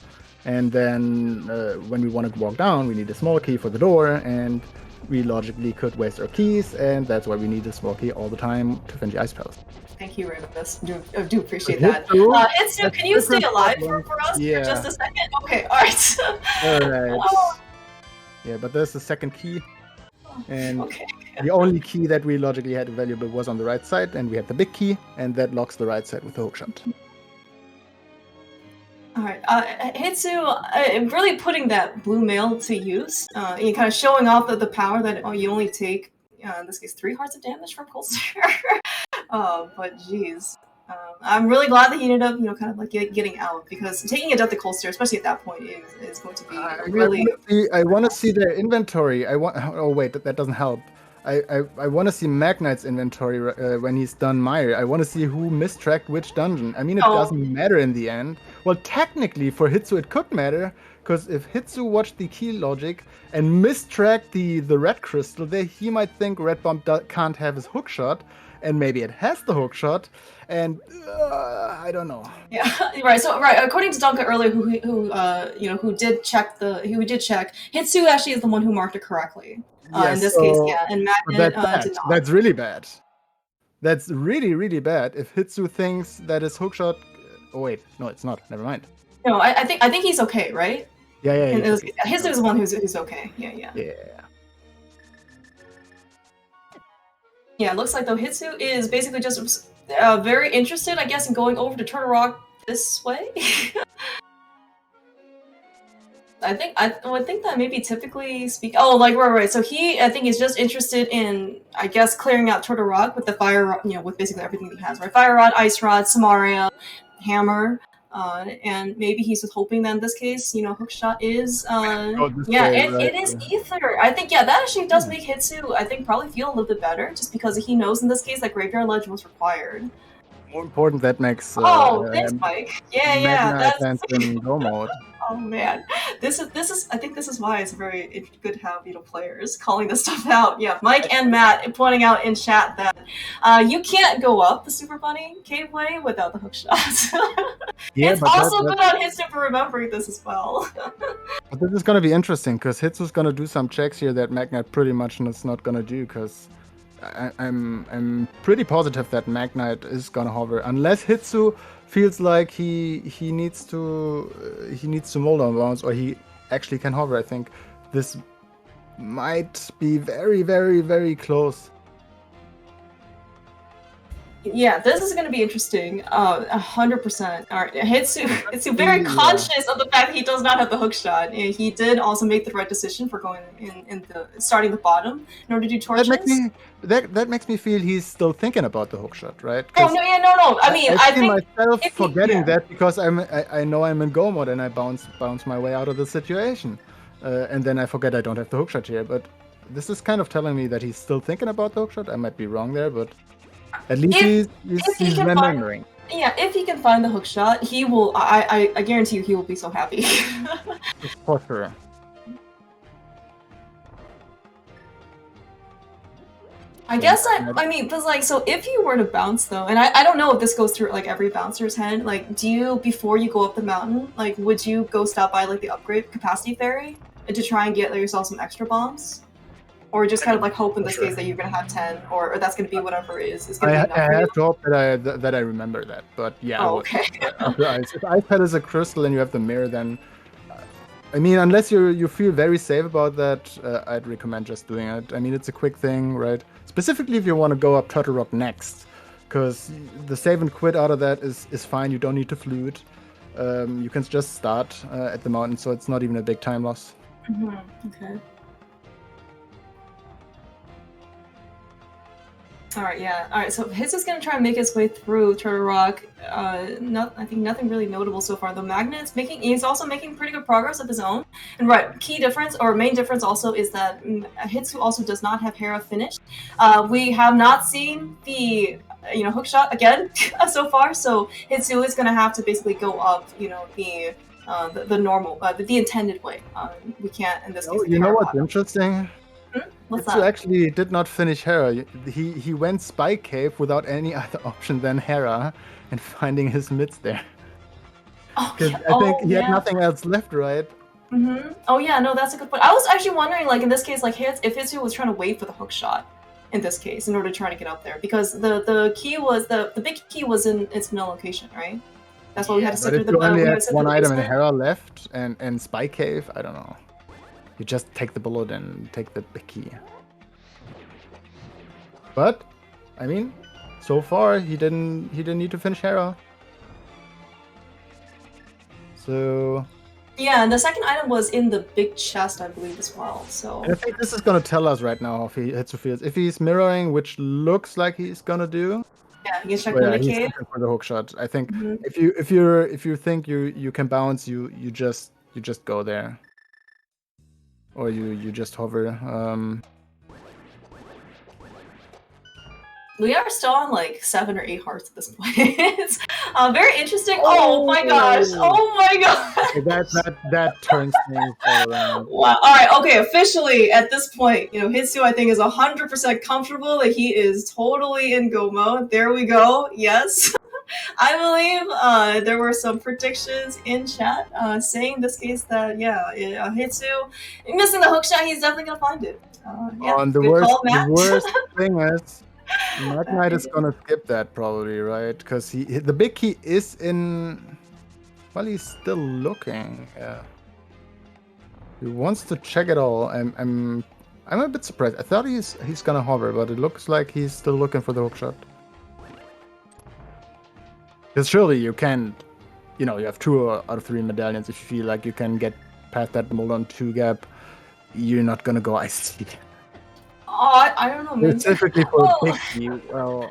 and then when we want to walk down, we need a small key for the door, and we logically could waste our keys, and that's why we need a small key all the time to fininge Ice Palace. Thank you, Ramus. I do appreciate that. Hitsu, can you stay alive for us for just a second? Okay, alright. Alright. Yeah, but there's the second key. And the only key that we logically had available was on the right side, and we had the big key, and that locks the right side with the hookshot. Alright, Hitsu, really putting that blue mail to use, kind of showing off the power that you only take, in this case, 3 hearts of damage from Cold Stare. But geez. I'm really glad that he ended up, kind of like getting out, because taking a death to Cold Stare, especially at that point, is going to be really. I want to see their inventory. Oh wait, that doesn't help. I want to see Magnite's inventory when he's done Mire. I want to see who mistracked which dungeon. I mean, it doesn't matter in the end. Well, technically for Hitsu it could matter, because if Hitsu watched the key logic and mistracked the red crystal, he might think Red Bomb can't have his hookshot. And maybe it has the hookshot, and I don't know. Yeah, right. So, according to Donka earlier, who did check, Hitsu actually is the one who marked it correctly. In this case, yeah, and Magnit did not. That's really bad. That's really, really bad. If Hitsu thinks that his hookshot, oh wait, no, it's not. Never mind. No, I think he's okay, right? Yeah. Hitsu is the one who's okay. Yeah. Yeah, it looks like though Hitsu is basically just very interested, I guess, in going over to Turtle Rock this way. I think that maybe typically speak. Oh, like right. So I think is just interested in, I guess, clearing out Turtle Rock with the fire, with basically everything he has, right? Fire Rod, Ice Rod, Samaria, Hammer. And maybe he's just hoping that in this case, hookshot is, it is Ether. I think, that actually does make Hitsu, I think, probably feel a little bit better, just because he knows in this case that Graveyard Ledge was required. More important, that makes. Thanks, Mike. That's in go mode. Oh man, this is. I think this is why it's very good to have players calling this stuff out. Yeah, Mike and Matt pointing out in chat that you can't go up the Super Bunny Cave Way without the hookshot. It's also good on Hitsu for remembering this as well. But this is going to be interesting, because Hitsu's going to do some checks here that Magnite pretty much is not going to do, because I'm pretty positive that Magnite is going to hover, unless Hitsu feels like he needs to mold on bounce, or he actually can hover. I think this might be very, very, very close. Yeah, this is going to be interesting. 100%. All right, Hitsu very Yeah. conscious of the fact that he does not have the hook shot. And he did also make the right decision for going in the starting the bottom in order to do torches. That makes me feel he's still thinking about the hook shot, right? Oh no, yeah, no. I mean, I I see think myself if he, forgetting yeah. that because I know I'm in go mode and I bounce my way out of the situation, and then I forget I don't have the hook shot here. But this is kind of telling me that he's still thinking about the hook shot. I might be wrong there, but at least If he he's can remembering. yeah, if he can find the hook shot, he will. I guarantee you, he will be so happy. For sure. I guess I mean, because like, so if you were to bounce though, and I don't know if this goes through like every bouncer's head, like, do you, before you go up the mountain, like, would you go stop by like the upgrade capacity ferry and to try and get like, yourself some extra bombs? Or just kind of like hope in this case that you're gonna have 10, or that's gonna be whatever is gonna be enough I for you? have to hope that I remember that, but yeah. Oh, okay. After ice, if ice pad is a crystal and you have the mirror, then I mean, unless you feel very safe about that, I'd recommend just doing it. I mean, it's a quick thing, right? Specifically if you want to go up Turtle Rock next, because the save and quit out of that is fine. You don't need to flute. You can just start at the mountain, so it's not even a big time loss. Okay. Alright, yeah. Alright, so Hitz is gonna try and make his way through Turtle Rock. I think nothing really notable so far. The Magnet's he's also making pretty good progress of his own. And right, key difference, or main difference also, is that Hitsu also does not have Hera finished. We have not seen the hook shot again so far, so Hitsu is gonna have to basically go up, the normal, the intended way. We can't, in this case. You know what's interesting? What's that? Actually did not finish Hera. He went Spy Cave without any other option than Hera and finding his mids there. Because I think he had nothing else left, right? Oh yeah, no, that's a good point. I was actually wondering, like, in this case, like, if Hitsu was trying to wait for the hook shot in this case in order to try to get up there, because the key was the big key was in its middle location, right? That's why we had to sit through the. But if you only had one item in Hera left and Spy Cave, I don't know. You just take the bullet and take the big key. But, I mean, so far he didn't need to finish Hera. So. Yeah, and the second item was in the big chest, I believe, as well. So. I think this is gonna tell us right now if he hits feels. If he's mirroring, which looks like he's gonna do. Yeah, you can check the he's looking for the hook shot. I think if you think you can bounce, you just go there. Or you just hover. We are still on like 7 or 8 hearts at this point. It's very interesting. Oh my gosh! Oh my god! That turns things all around. Wow! All right, okay. Officially, at this point, Hitsu, I think, is 100% comfortable that he is totally in go mode. There we go. Yes. I believe there were some predictions in chat saying in this case that Hitsu missing the hook shot, he's definitely gonna find it. And the worst thing is, Magnit is gonna skip that probably, right? Because the big key is in. Well, he's still looking. Yeah. He wants to check it all. I'm a bit surprised. I thought he's gonna hover, but it looks like he's still looking for the hook shot. Because surely you can, you have 2 out of 3 medallions. If you feel like you can get past that Moldon 2 gap, you're not gonna go IC. Oh, I don't know. Maybe. Specifically for big key. Well.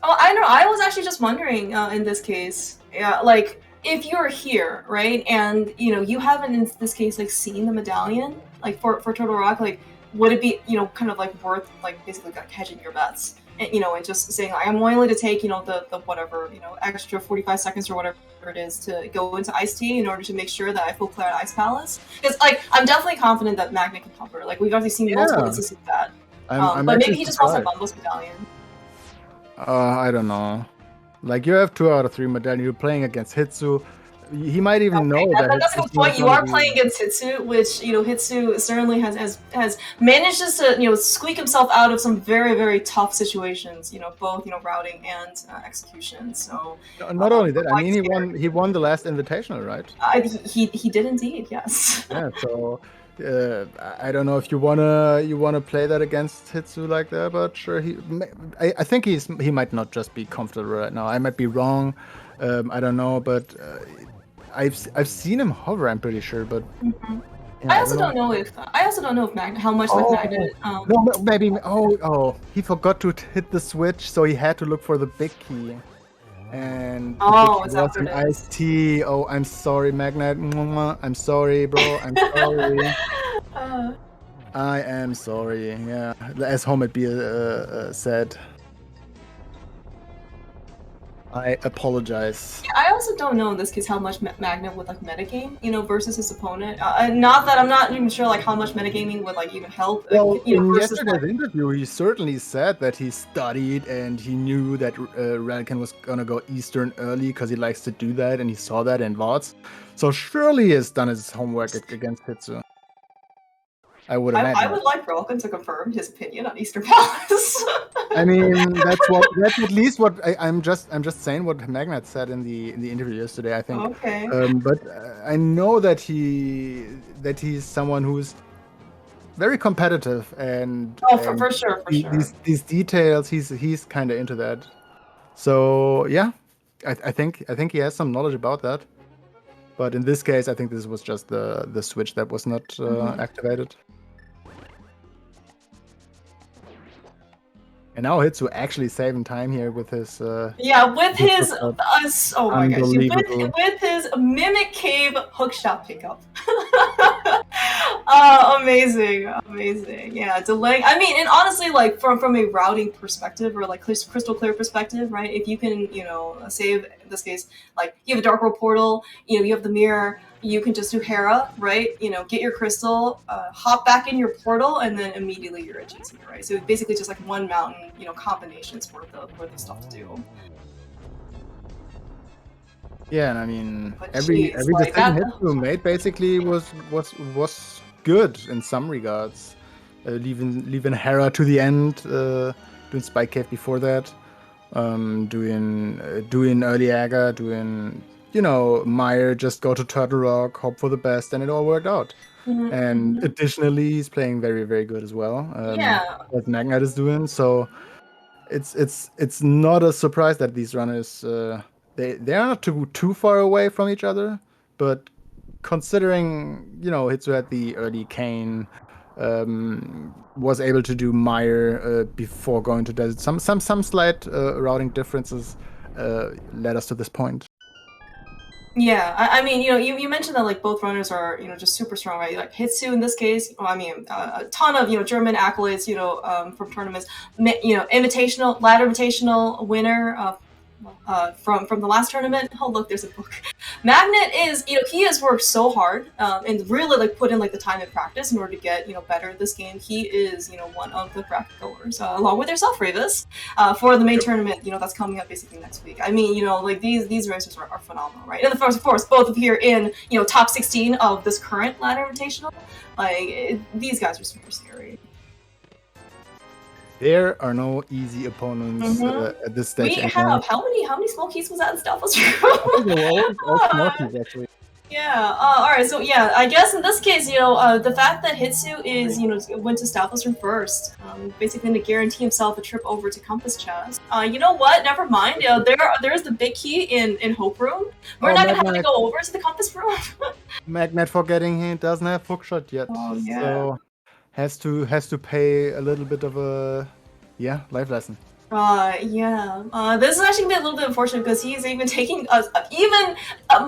Oh, I don't know. I was actually just wondering in this case, like, if you're here, right, and you haven't in this case like seen the medallion, like for Turtle Rock, like, would it be kind of like worth like basically like hedging your bets? And just saying, like, I'm willing to take, the whatever, extra 45 seconds or whatever it is to go into Ice Tea in order to make sure that I full clear at Ice Palace. Because, like, I'm definitely confident that Magnit can cover. Like, we've already seen multiple instances of that. I'm but maybe he just wants a Bumbles medallion. I don't know. Like, you have 2 out of 3 medallion. You're playing against Hitsu. He might even know that. That's a good point. You are playing against Hitsu, which Hitsu certainly has managed to squeak himself out of some very, very tough situations. Both routing and execution. So not only that, I mean he won the last Invitational, right? He did indeed, yes. Yeah. So I don't know if you wanna play that against Hitsu like that, but sure. I think he might not just be comfortable right now. I might be wrong. I don't know, but I've seen him hover. I'm pretty sure, but yeah, I I also don't know. don't know if how much like Oh Magnit. no, maybe. Oh, he forgot to hit the switch, so he had to look for the big key. And the big Oh, key is that was what an it iced is? tea. Oh, I'm sorry, Magnite. Mwah. I'm sorry, bro. I'm sorry. uh, I am sorry. Yeah, as Homid B said, I apologize. I also don't know in this case how much Magnit would like metagame, versus his opponent. Not that I'm not even sure like how much metagaming would like even help, Well, in versus like. yesterday's interview, he certainly said that he studied and he knew that Ralkan was gonna go Eastern early because he likes to do that, and he saw that in VODs. So surely he has done his homework against Hitsu. I would I imagine. would like Rolkan to confirm his opinion on Eastern Palace. I mean, that's at least what I'm just saying what Magnat said in the interview yesterday. I think, Okay. but I know that he's someone who's very competitive and Oh, for sure, for sure. these details. He's kind of into that. So yeah, I think he has some knowledge about that. But in this case, I think this was just the switch that was not activated. And now Hitsu actually saving time here with his Yeah, with his oh my gosh, unbelievable. with his Mimic Cave hookshot pickup. Amazing. Yeah, delaying. I mean, and honestly, like from a routing perspective or like crystal clear perspective, right? If you can, save in this case, like you have a dark world portal, you have the mirror. You can just do Hera, right? Get your crystal, hop back in your portal, and then immediately you're at GT, right? So it's basically just like one mountain, combinations worth of stuff to do. Yeah, and I mean But every geez, like decision that. Hitsu made basically was good in some regards. Leaving Hera to the end, doing Spike Cave before that, doing early Aga, doing Meyer just go to Turtle Rock, hope for the best, and it all worked out. And additionally, he's playing very, very good as well. Yeah. What Magnite is doing. So it's not a surprise that these runners they are not too far away from each other. But considering Hitsu had the early Kane, was able to do Meyer before going to Desert. Some slight routing differences led us to this point. Yeah, I mean, you mentioned that like both runners are, just super strong, right? Like Hitsu in this case, well, I mean, a ton of German accolades, from tournaments, invitational, ladder invitational winner from the last tournament. Oh, look, there's a book. Magnit is, he has worked so hard and really like put in like the time and practice in order to get better at this game. He is one of the bracket goers along with yourself, Ravis, for the main tournament. That's coming up basically next week. I mean, like these racers are phenomenal, right? And of course, both of here in top 16 of this current ladder invitational. Like these guys are super scary. There are no easy opponents at this stage We anymore. have how many small keys was that in Stalfos? I think they were all small keys actually. Yeah. All right. So yeah, I guess in this case, the fact that Hitsu is, went to Stalfos from first, basically to guarantee himself a trip over to Compass Chess. You know what? Never mind. There's the big key in Hope Room. We're not gonna have to go over to the Compass Room. Magnite forgetting he doesn't have hookshot yet. Oh yeah. So has to pay a little bit of a life lesson. Yeah. This is actually a little bit unfortunate because he's even taking us even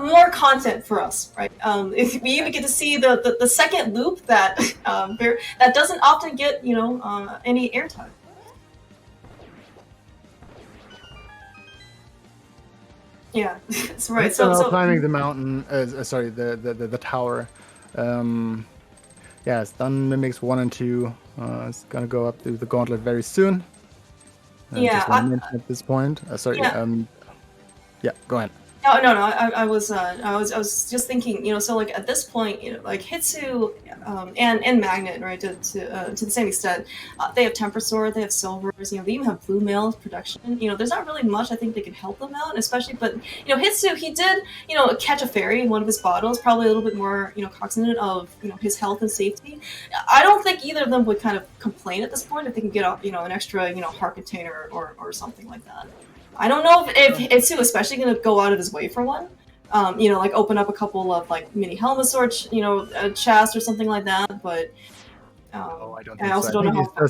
more content for us, right? If we even get to see the second loop that that doesn't often get any airtime. Yeah, that's right. So climbing the mountain. Sorry, the tower. Yeah, it's done mimics 1 and 2. It's gonna go up to the gauntlet very soon. Yeah, just want to mention at this point. Sorry. Yeah. Yeah, go ahead. Oh, no, no. I was just thinking. So like at this point, like Hitsu, and Magnit, right? To the same extent, they have Temper Sword, they have Silvers. They even have Blue Mail production. There's not really much I think they can help them out, especially. But Hitsu, he did catch a fairy in one of his bottles, probably a little bit more cognizant of his health and safety. I don't think either of them would kind of complain at this point if they can get an extra heart container or something like that. I don't know if Hitsu especially going to go out of his way for one. Like open up a couple of like mini helmet sorts, a chest or something like that. But I don't think I also so. don't know how.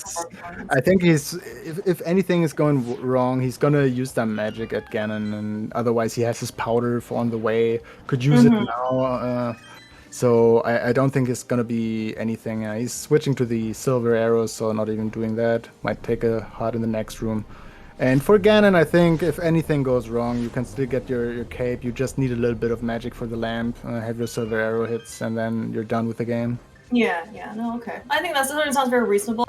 I think if anything is going wrong, he's gonna use that magic at Ganon, and otherwise he has his powder for on the way. Could use it now. So I don't think it's gonna be anything. He's switching to the silver arrows, so not even doing that. Might take a heart in the next room. And for Ganon, I think if anything goes wrong, you can still get your cape. You just need a little bit of magic for the lamp, have your silver arrow hits, and then you're done with the game. Yeah, no, okay. I think that sounds very reasonable.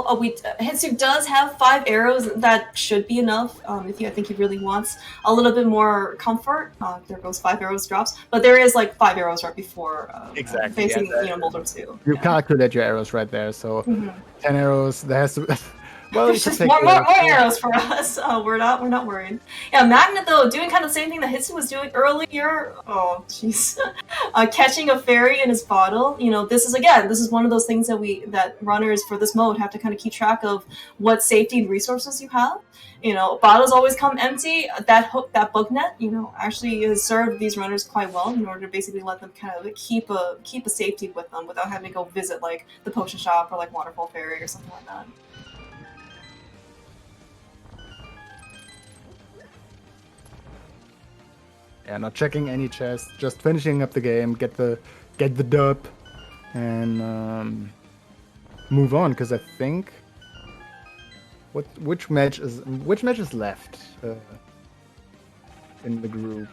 Hitsu does have 5 arrows. That should be enough. I think he really wants a little bit more comfort. There goes 5 arrows drops, but there is like 5 arrows right before facing Moldrum 2. You calculate your arrows right there, so 10 arrows. There has to. Well, there's just more arrows for us. We're not worried. Yeah, Magnit though doing kind of the same thing that Hitsu was doing earlier. Oh, jeez, catching a fairy in his bottle. This is one of those things that runners for this mode have to kind of keep track of what safety and resources you have. Bottles always come empty. That bug net, actually has served these runners quite well in order to basically let them kind of keep a safety with them without having to go visit like the potion shop or like Waterfall Ferry or something like that. Yeah, not checking any chests, just finishing up the game, get the dub, and move on. Because I think which match is left in the group.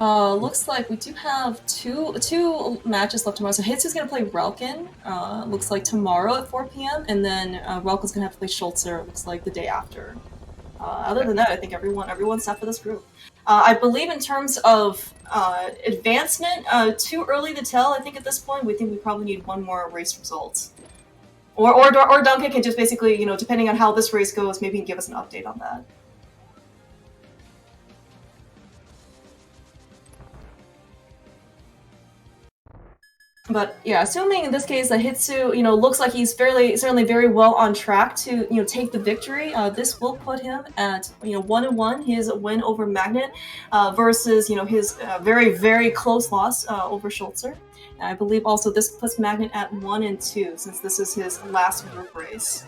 Looks like we do have two matches left tomorrow. So Hitsu's gonna play Relkin. Looks like tomorrow at 4 p.m. and then Relkin's gonna have to play Schultzer. Looks like the day after. Other than that, I think everyone's set for this group. I believe in terms of advancement, too early to tell. I think at this point, we probably need one more race result. Or Duncan can just basically, depending on how this race goes, maybe he can give us an update on that. But yeah, assuming in this case that Hitsu, looks like he's certainly very well on track to, take the victory. This will put him at, 1-1, his win over Magnit, versus, his very, very close loss over Schultzer. And I believe also this puts Magnit at 1-2, since this is his last group race.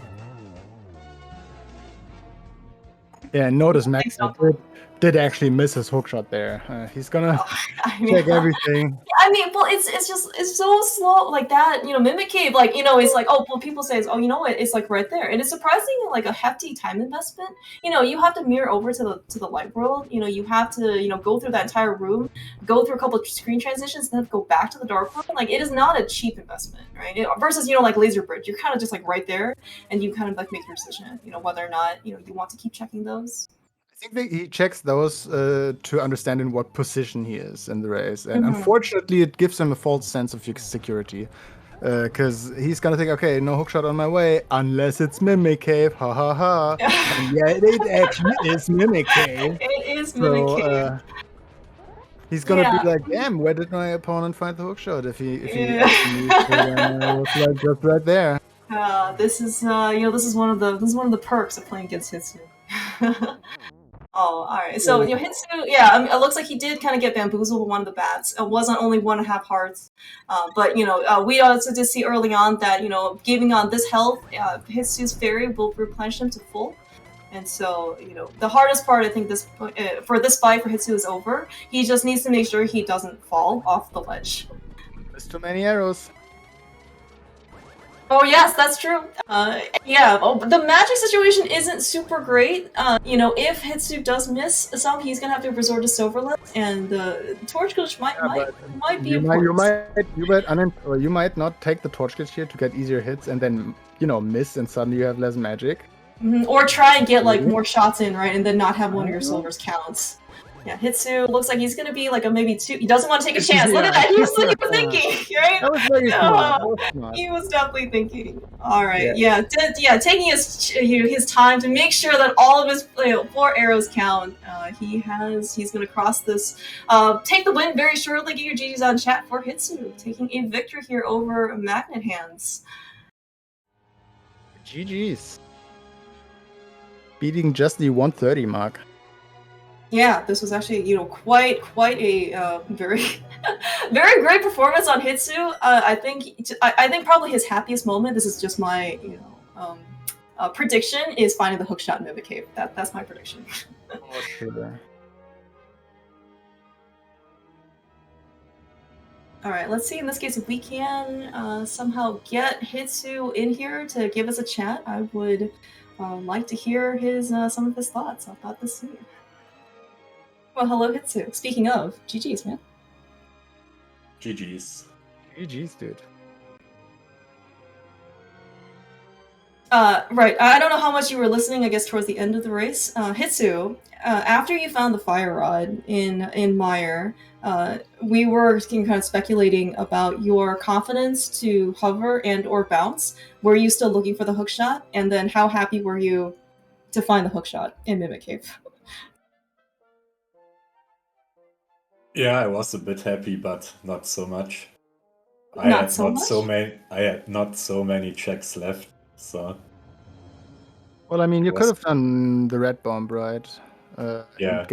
Yeah, notice Magnit did actually miss his hookshot there. He's gonna check everything. Well, it's so slow like that. Mimic Cave, it's like, oh, well, people say, oh, you know what? It's like right there, and it's surprisingly like a hefty time investment. You have to mirror over to the light world. You have to go through that entire room, go through a couple of screen transitions, then go back to the dark world. Like it is not a cheap investment, right? Versus like Laser Bridge, you're kind of just like right there, and you kind of like make your decision. Whether or not you want to keep checking those. I think he checks those to understand in what position he is in the race, and unfortunately, it gives him a false sense of security, because he's gonna think, okay, no hookshot on my way, unless it's Mimic Cave, ha ha ha. And yeah, it actually is Mimic Cave. It is Mimic Cave. He's gonna be like, damn, where did my opponent find the hookshot? If he was like just right there. This is one of the perks of playing against Hitsu. Oh, all right. So Hitsu, it looks like he did kind of get bamboozled with one of the bats. It wasn't only 1.5 hearts, but we also did see early on that giving on this health, Hitsu's fairy will replenish him to full. And so the hardest part, I think, for this fight for Hitsu is over. He just needs to make sure he doesn't fall off the ledge. There's too many arrows. Oh yes, that's true. The magic situation isn't super great. If Hitsu does miss some, he's gonna have to resort to Silverlet, and the Torch Glitch might be you might not take the Torch Glitch here to get easier hits, and then miss, and suddenly you have less magic. Or try and get like more shots in, right, and then not have one of your silvers counts. Yeah, Hitsu looks like he's gonna be like a maybe 2. He doesn't want to take a chance. Look at that. He was thinking, right? That was very smart. That was smart. He was definitely thinking. All right, taking his time to make sure that all of his 4 arrows count. He's gonna cross this. Take the win very shortly. Get your GGs on chat for Hitsu taking a victory here over Magnit Handz. GGs. Beating just the 130 mark. Yeah, this was actually, quite a very, very great performance on Hitsu. I think probably his happiest moment. This is just my, prediction is finding the hookshot in Mimic Cave. That's my prediction. Oh, sure. All right, let's see. In this case, if we can somehow get Hitsu in here to give us a chat, I would like to hear some of his thoughts about this scene. Well, hello, Hitsu. Speaking of, GG's, man. GG's. GG's, dude. Right. I don't know how much you were listening, I guess, towards the end of the race. Hitsu, after you found the fire rod in Mire, we were kind of speculating about your confidence to hover and or bounce. Were you still looking for the hookshot? And then how happy were you to find the hookshot in Mimic Cave? Yeah, I was a bit happy, but not so much. I Not had not so many checks left, so. Well, I mean, you could have done the red bomb, right? Yeah.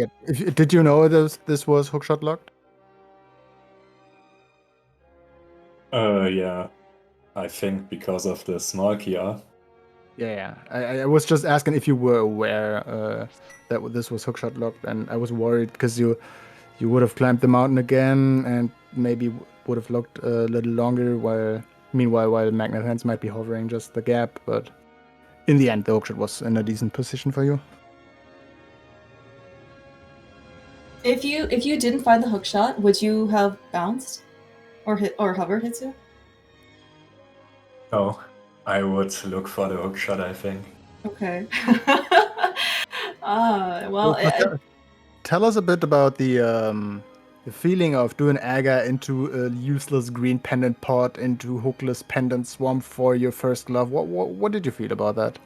Did you know this was hookshot locked? Yeah. I think because of the small QR. Yeah. I was just asking if you were aware that this was hookshot locked, and I was worried because you would have climbed the mountain again and maybe would have looked a little longer while Magnit Handz might be hovering just the gap, but in the end the hookshot was in a decent position for you. If you didn't find the hookshot, would you have bounced or hovered, Hitsu? No, I would look for the hookshot, I think. Okay. Tell us a bit about the feeling of doing Aga into a useless green pendant pot into hookless pendant swamp for your first glove. What did you feel about that?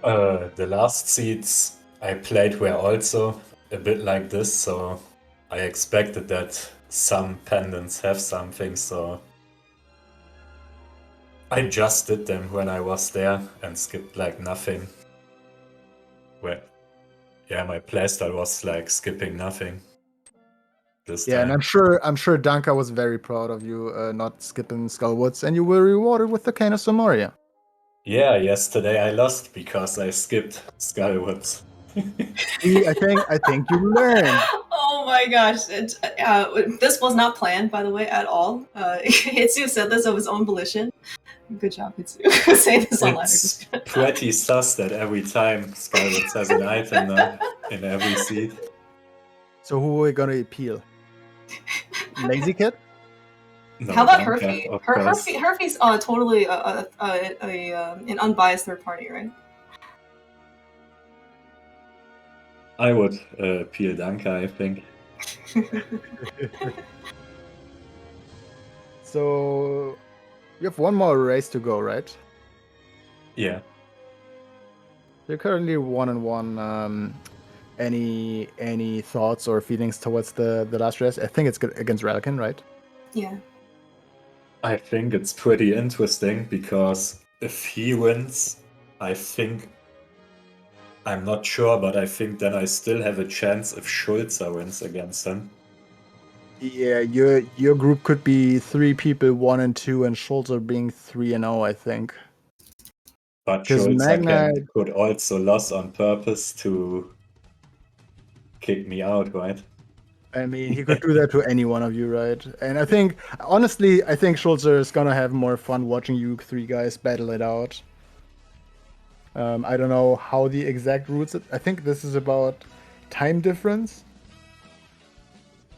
The last seeds I played were also a bit like this, so I expected that some pendants have something, so I just did them when I was there and skipped like nothing. Yeah, my playstyle was like skipping nothing this time. And I'm sure Danka was very proud of you not skipping Skullwoods, and you were rewarded with the Cane of Somoria. Yeah, yesterday I lost because I skipped Skullwoods. I think you learned. Oh my gosh. This was not planned, by the way, at all. Hitsu said this of his own volition. Good job, Hitsu. Say this on It's pretty sus that every time Skullwoods has an item now in every seed. So who are we gonna appeal? Lazy Kid? No, how about Herfy? Herfy's totally an unbiased third party, right? I would appeal Danka, I think. So you have one more race to go, right? Yeah. You're currently 1-1. Any thoughts or feelings towards the last race? I think it's against Ralkin, right? Yeah. I think it's pretty interesting because if he wins, I'm not sure, but I think then I still have a chance if Schulzer wins against him. Yeah, your group could be 3 people, 1 and 2, and Schulzer being 3 and 0, I think. But Schulzer could also lose on purpose to kick me out, right? I mean, he could do that to any one of you, right? And I think, honestly, Schulzer is gonna have more fun watching you 3 guys battle it out. I don't know how the exact routes. I think this is about time difference.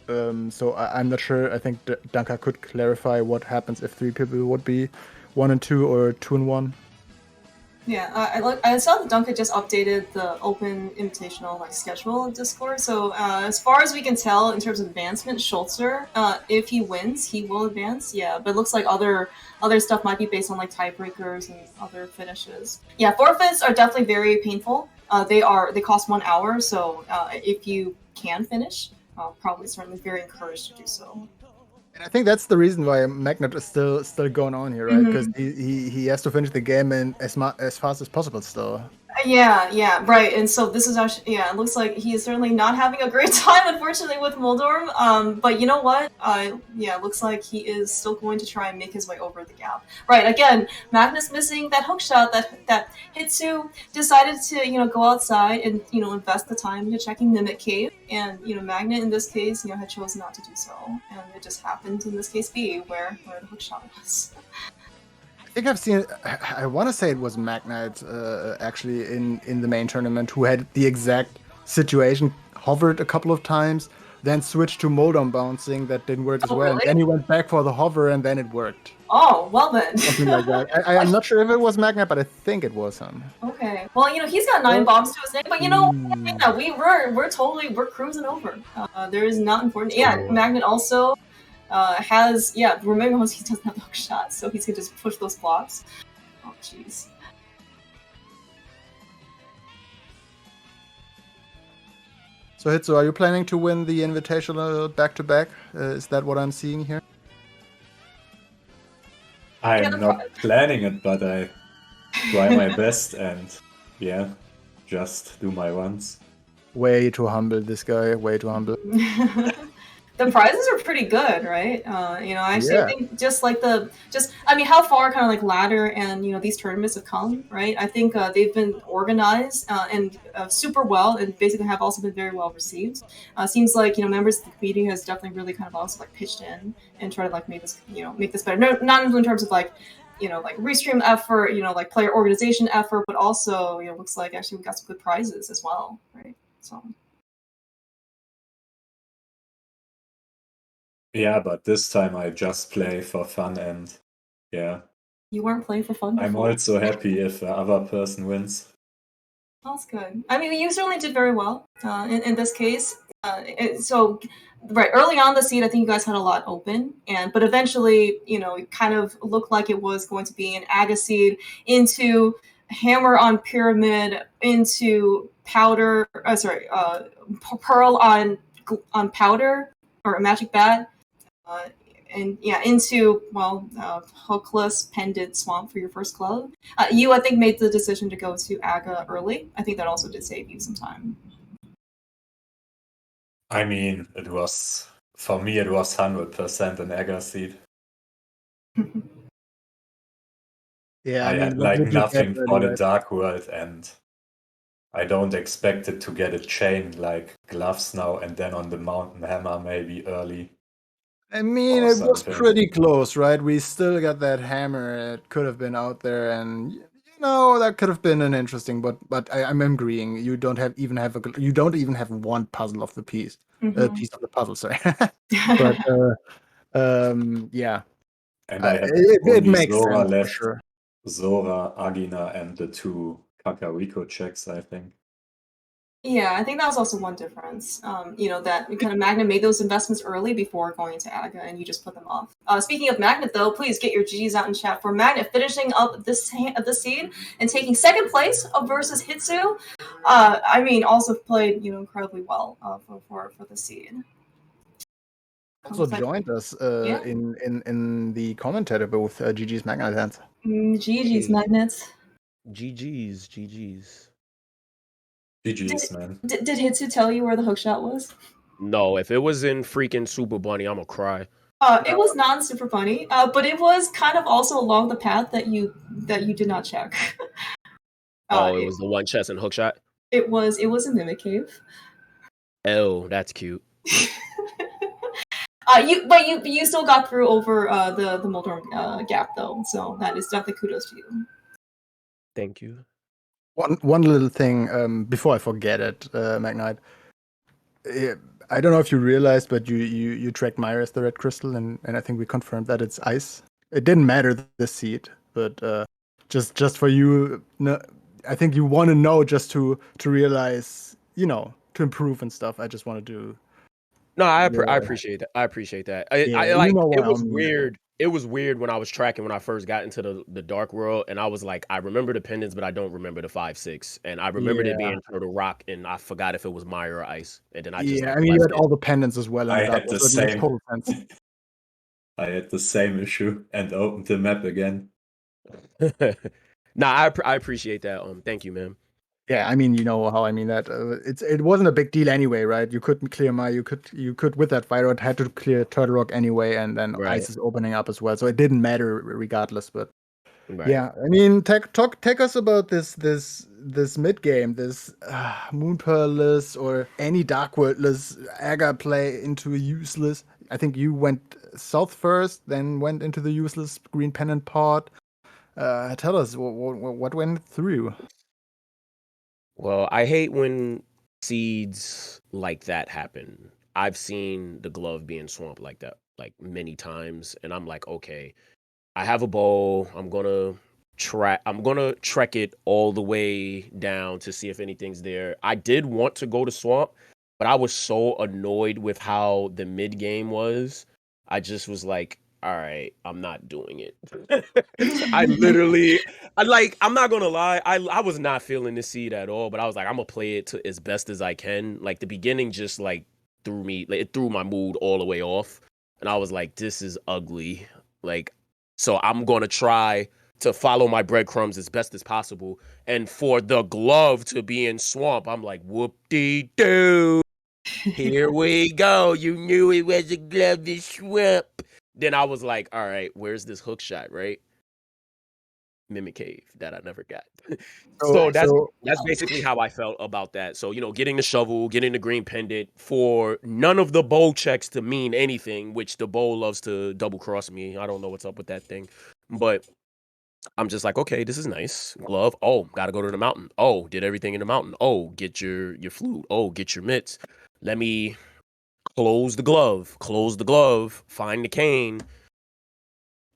So I'm not sure. I think Danka could clarify what happens if 3 people would be 1 and 2 or 2 and 1. Yeah, I saw that Duncan just updated the Open Invitational schedule in Discord. So as far as we can tell, in terms of advancement, Schultzer, if he wins, he will advance. Yeah, but it looks like other stuff might be based on tiebreakers and other finishes. Yeah, forfeits are definitely very painful. They cost 1 hour, so if you can finish, probably certainly very encouraged to do so. And I think that's the reason why Magnit is still going on here, right? Because he has to finish the game in as fast as possible still. Yeah, right. And so this is actually, it looks like he is certainly not having a great time, unfortunately, with Moldorm. But you know what? It looks like he is still going to try and make his way over the gap. Right, again, Magnus missing that hook shot that Hitsu decided to, go outside and, invest the time into checking Mimic Cave. And, Magnit in this case, had chosen not to do so. And it just happened in this case B, where the hook shot was. I think I've seen. I want to say it was Magnite actually in the main tournament who had the exact situation, hovered a couple of times, then switched to Moldom bouncing. That didn't work as well. Really? And then he went back for the hover, and then it worked. Oh, well then. Something like that. I'm not sure if it was Magnite, but I think it was him. Okay. Well, he's got 9 bombs to his name, but we're cruising over. There is not important. Yeah, Magnit also has remember he doesn't have the hook shot, so he's gonna just push those blocks. Oh jeez. So Hitsu, are you planning to win the Invitational back-to-back? Is that what I'm seeing here? I'm not planning it, but I try my best and just do my runs. Way too humble, this guy. Way too humble. The prizes are pretty good, right? I think how far kind of ladder and these tournaments have come, right? I think they've been organized and super well, and basically have also been very well received. Seems like members of the community has definitely really kind of also pitched in and try to make this better. No, not in terms of restream effort, player organization effort, but also looks like actually we got some good prizes as well, right? So. Yeah, but this time I just play for fun and You weren't playing for fun before? I'm also happy if the other person wins. That's good. I mean, you certainly did very well in this case. Early on the seed, I think you guys had a lot open, but eventually, it kind of looked like it was going to be an Aga seed into Hammer on Pyramid, into Powder. Pearl on Powder, or a Magic Bat. Into Hookless Pendant Swamp for your first club. You, I think, made the decision to go to Aga early. I think that also did save you some time. I mean, for me it was 100% an Aga seed. Yeah, I had nothing for the Dark World, and I don't expect it to get a chain like Gloves now, and then on the Mountain Hammer maybe early. I mean, it was pretty close, right? We still got that hammer. It could have been out there, and that could have been an interesting. But I'm agreeing. You don't even have one puzzle of the piece. Piece of the puzzle, sorry. But yeah. And I have it makes Zora sense left, for sure. Zora, Agina, and the 2 Kakariko checks, I think. Yeah, I think that was also one difference. That kind of Magnit made those investments early before going to Aga, and you just put them off. Speaking of Magnit, though, please get your GGs out in chat for Magnit finishing up this seed and taking second place versus Hitsu. Also played incredibly well for the seed. Also joined us in the commentator booth. GG's Magnit Handz. GG's Magnets. GG's. GG's, man. Did Hitsu tell you where the hookshot was? No, if it was in freaking Super Bunny, I'm gonna cry. It was non-Super Bunny, but it was kind of also along the path that you did not check. It was the one chest and hookshot? It was a Mimic Cave. Oh, that's cute. You still got through over the Moldorm gap though, so that is definitely kudos to you. Thank you. One little thing before I forget it, Magnite. I don't know if you realized, but you tracked Myra as the red crystal, and I think we confirmed that it's ice. It didn't matter this seed, but just for you. No, I think you want to know just to realize, to improve and stuff. I just wanted to. No, I Yeah, appreciate that. I appreciate that. yeah, I you like know it what I was mean. weird. It was weird when I was tracking when I first got into the dark world, and I was like, I remember the pendants, but I don't remember the 5-6. And I remembered it Yeah, being Turtle Rock, and I forgot if it was Mire or Ice. And then I just yeah. like I mean, you left had all the pendants as well in I the dark had world, the so it makes same. total sense. I had the same issue and opened the map again. it. Nah, I appreciate that. Thank you, man. Yeah, I mean, you know how I mean that. It wasn't a big deal anyway, right? You couldn't clear you could with that fire rod had to clear Turtle Rock anyway, and then Right, ice is opening up as well, so it didn't matter regardless. But right. yeah, I mean, take us about this mid game, this Moon Pearlless or any Dark Worldless Aga play into a useless. I think you went south first, then went into the useless green pennant pod. Tell us what went through. Well, I hate when seeds like that happen. I've seen the glove being swamped like that like many times, and I'm like, okay, I have a bowl. I'm gonna trek it all the way down to see if anything's there. I did want to go to swamp, but I was so annoyed with how the mid game was. I just was like, all right, I'm not doing it. I literally I'm not gonna lie, I was not feeling this seed at all, but I was like, I'm gonna play it to as best as I can. Like the beginning just like it threw my mood all the way off. And I was like, this is ugly. Like so I'm going to try to follow my breadcrumbs as best as possible. And for the glove to be in swamp, I'm like, whoop-dee-doo. Here we go. You knew it was a glove in swamp. Then I was like, all right, where's this hook shot, right? Mimic Cave that I never got. So So that's basically how I felt about that. So, getting the shovel, getting the green pendant for none of the bowl checks to mean anything, which the bowl loves to double cross me. I don't know what's up with that thing. But I'm just like, okay, this is nice. Glove. Oh, gotta go to the mountain. Oh, did everything in the mountain. Oh, get your flute. Oh, get your mitts. Let me close the glove, find the cane.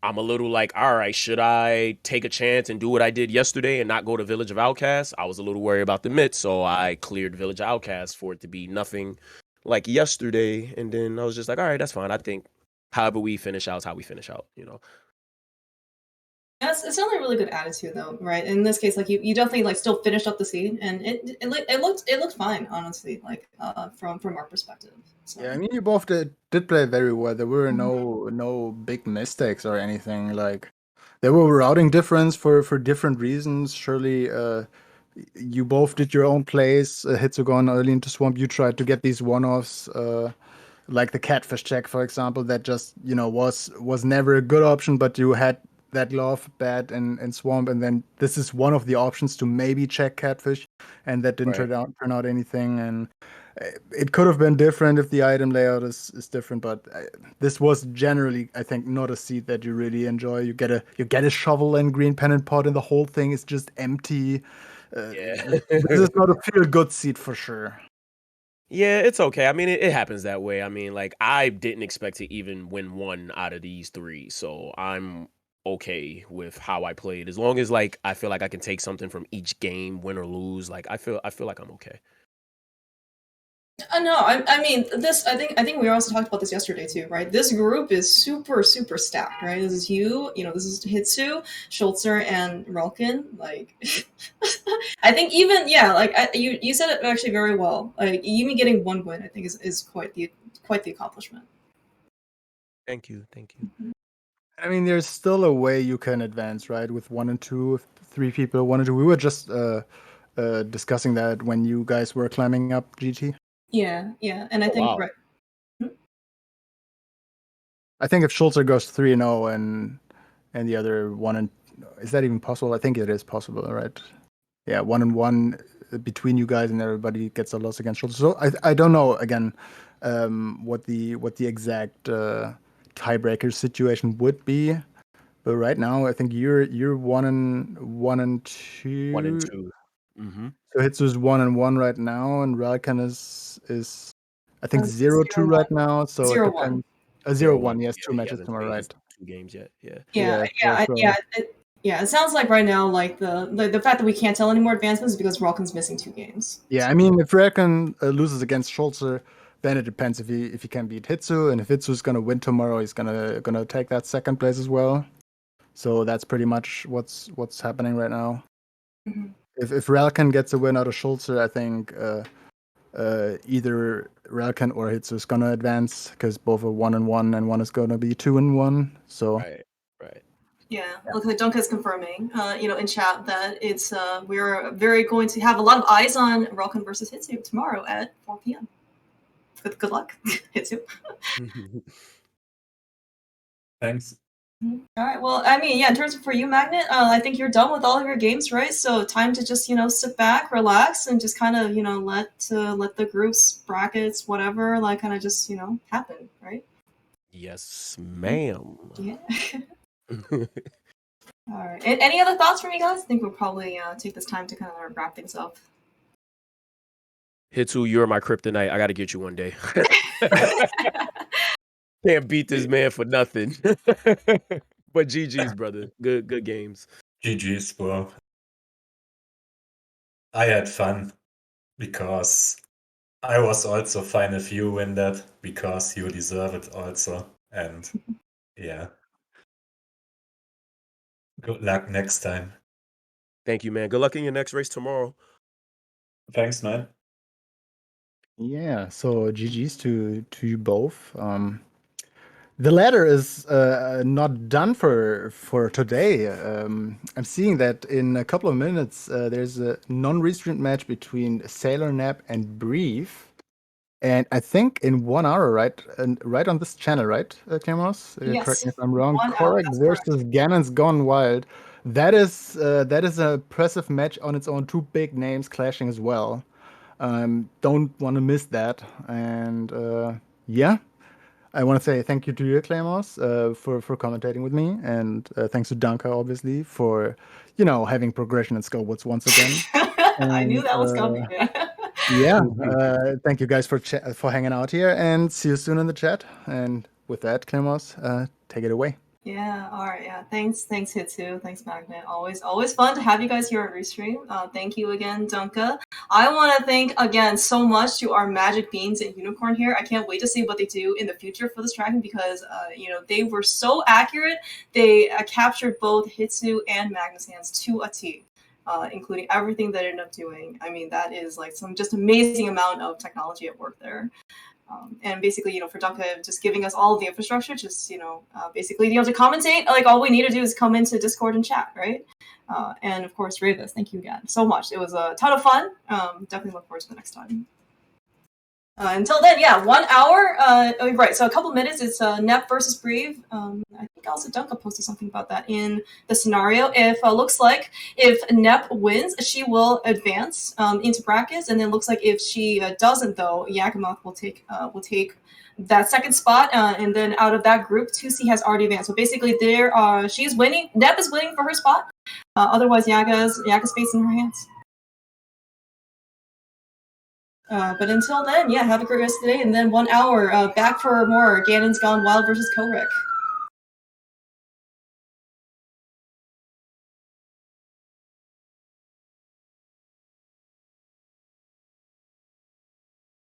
I'm a little like, all right, should I take a chance and do what I did yesterday and not go to Village of Outcasts? I was a little worried about the mitts, so I cleared Village of Outcasts for it to be nothing like yesterday. And then I was just like, all right, that's fine. I think however we finish out is how we finish out. Yes, it's definitely a really good attitude though, right? In this case, like you definitely like still finished up the scene, and it looked fine, honestly, like from our perspective. So. yeah, I mean, you both did play very well. There were no big mistakes or anything. Like there were routing difference for different reasons. Surely, you both did your own plays. Hitsugon early into swamp. You tried to get these one-offs, like the catfish check, for example. That just was never a good option, but you had that glove bad in swamp, and then this is one of the options to maybe check catfish, and that didn't Right. turn out anything. And it could have been different if the item layout is different, but this was generally, I think, not a seed that you really enjoy. You get a shovel and green pennant pot, and the whole thing is just empty. Yeah. This is not a feel good seed for sure. Yeah, it's okay. I mean, it happens that way. I mean, like, I didn't expect to even win one out of these three, so I'm okay with how I played. As long as like I feel like I can take something from each game, win or lose. Like I feel like I'm okay. No, I mean this. I think we also talked about this yesterday too, right? This group is super stacked, right? This is this is Hitsu, Schultzer, and Relkin. Like, I think even like you said it actually very well. Like even getting one win, I think is quite the accomplishment. Thank you. I mean, there's still a way you can advance, right? With 1 and 2, with 3 people, 1 and 2. We were just discussing that when you guys were climbing up GT. Yeah, and I Oh, think wow. right. I think if Schulzer goes 3-0 and the other 1 and is that even possible? I think it is possible, right? Yeah, 1-1 between you guys and everybody gets a loss against Schulzer. So I don't know again what the exact tiebreaker situation would be. But right now, I think you're 1 and 2. 1 and 2. Mm-hmm. So Hitsu's 1-1 right now, and Ralkan is I think 0-2 0-1. right now. So it 0-1. depends. 0-1. 0-1. Yes, Yeah, 2 he matches hasn't tomorrow, played right? his 2 games yet. Yeah. Yeah, Yeah. So Yeah, it sounds like right now, like the fact that we can't tell any more advancements is because Relkin's missing 2 games. Yeah, I mean, if Relkin loses against Schulze, then it depends if he can beat Hitsu, and if Hitsu's gonna win tomorrow, he's gonna take that second place as well. So that's pretty much what's happening right now. Mm-hmm. If Relkin gets a win out of Schulze, I think either Relkin or Hitsu is gonna advance because both are 1-1, and one is gonna be 2-1. So Right. Yeah, look, Dunka is confirming, in chat that it's we're very going to have a lot of eyes on Relkin versus Hitsu tomorrow at 4 p.m. Good luck, Hitsu. Thanks. All right. Well, I mean, yeah. In terms of for you, Magnit, I think you're done with all of your games, right? So time to just sit back, relax, and just kind of let the groups, brackets, whatever, like kind of just happen, right? Yes, ma'am. Yeah. All right. And any other thoughts from you guys? I think we'll probably take this time to kind of wrap things up. Hitsu, you're my kryptonite. I got to get you one day. Can't beat this man for nothing. But GG's, brother. Good games. GG's, bro. I had fun because I was also fine if you win that because you deserve it also. And yeah. Good luck next time. Thank you, man. Good luck in your next race tomorrow. Thanks, man. yeah, so GG's to you both. The ladder is not done for today. I'm seeing that in a couple of minutes there's a non-restrained match between Sailor Nap and Brief. And I think in 1 hour, right? And right on this channel, right, Cameros? Yes. Correct me if I'm wrong. 1 hour, Korek that's versus Ganon's Gone Wild. That is a impressive match on its own. 2 big names clashing as well. Don't want to miss that. And yeah, I want to say thank you to you, Claymores, for commentating with me, and thanks to Danka, obviously, for having progression in Skullwoods once again. I knew that was coming. Yeah, thank you guys for hanging out here, and see you soon in the chat. And with that, Claymores, take it away. Yeah, all right, yeah. Thanks, Hitsu. Thanks, Magnit. Always fun to have you guys here at Restream. Thank you again, Dunka. I want to thank again so much to our Magic Beans and Unicorn here. I can't wait to see what they do in the future for this dragon because, they were so accurate. They captured both Hitsu and Magnus' hands to a T. Including everything they ended up doing. I mean, that is like some just amazing amount of technology at work there. And basically, for Dunka just giving us all of the infrastructure, just, basically, to commentate, like all we need to do is come into Discord and chat, right? And of course, Ravis, thank you again so much. It was a ton of fun. Definitely look forward to the next time. Until then, yeah, 1 hour. Right, so a couple minutes. It's Nep versus Brave. I think also Dunka posted something about that in the scenario. If looks like if Nep wins, she will advance into brackets, and then looks like if she doesn't, though, Yakimoth will take that second spot, and then out of that group, 2C has already advanced. So basically, she's winning. Nep is winning for her spot. Otherwise, Yaga's space in her hands. But until then, yeah, have a great rest of the day. And then 1 hour back for more Ganon's Gone Wild versus Korek.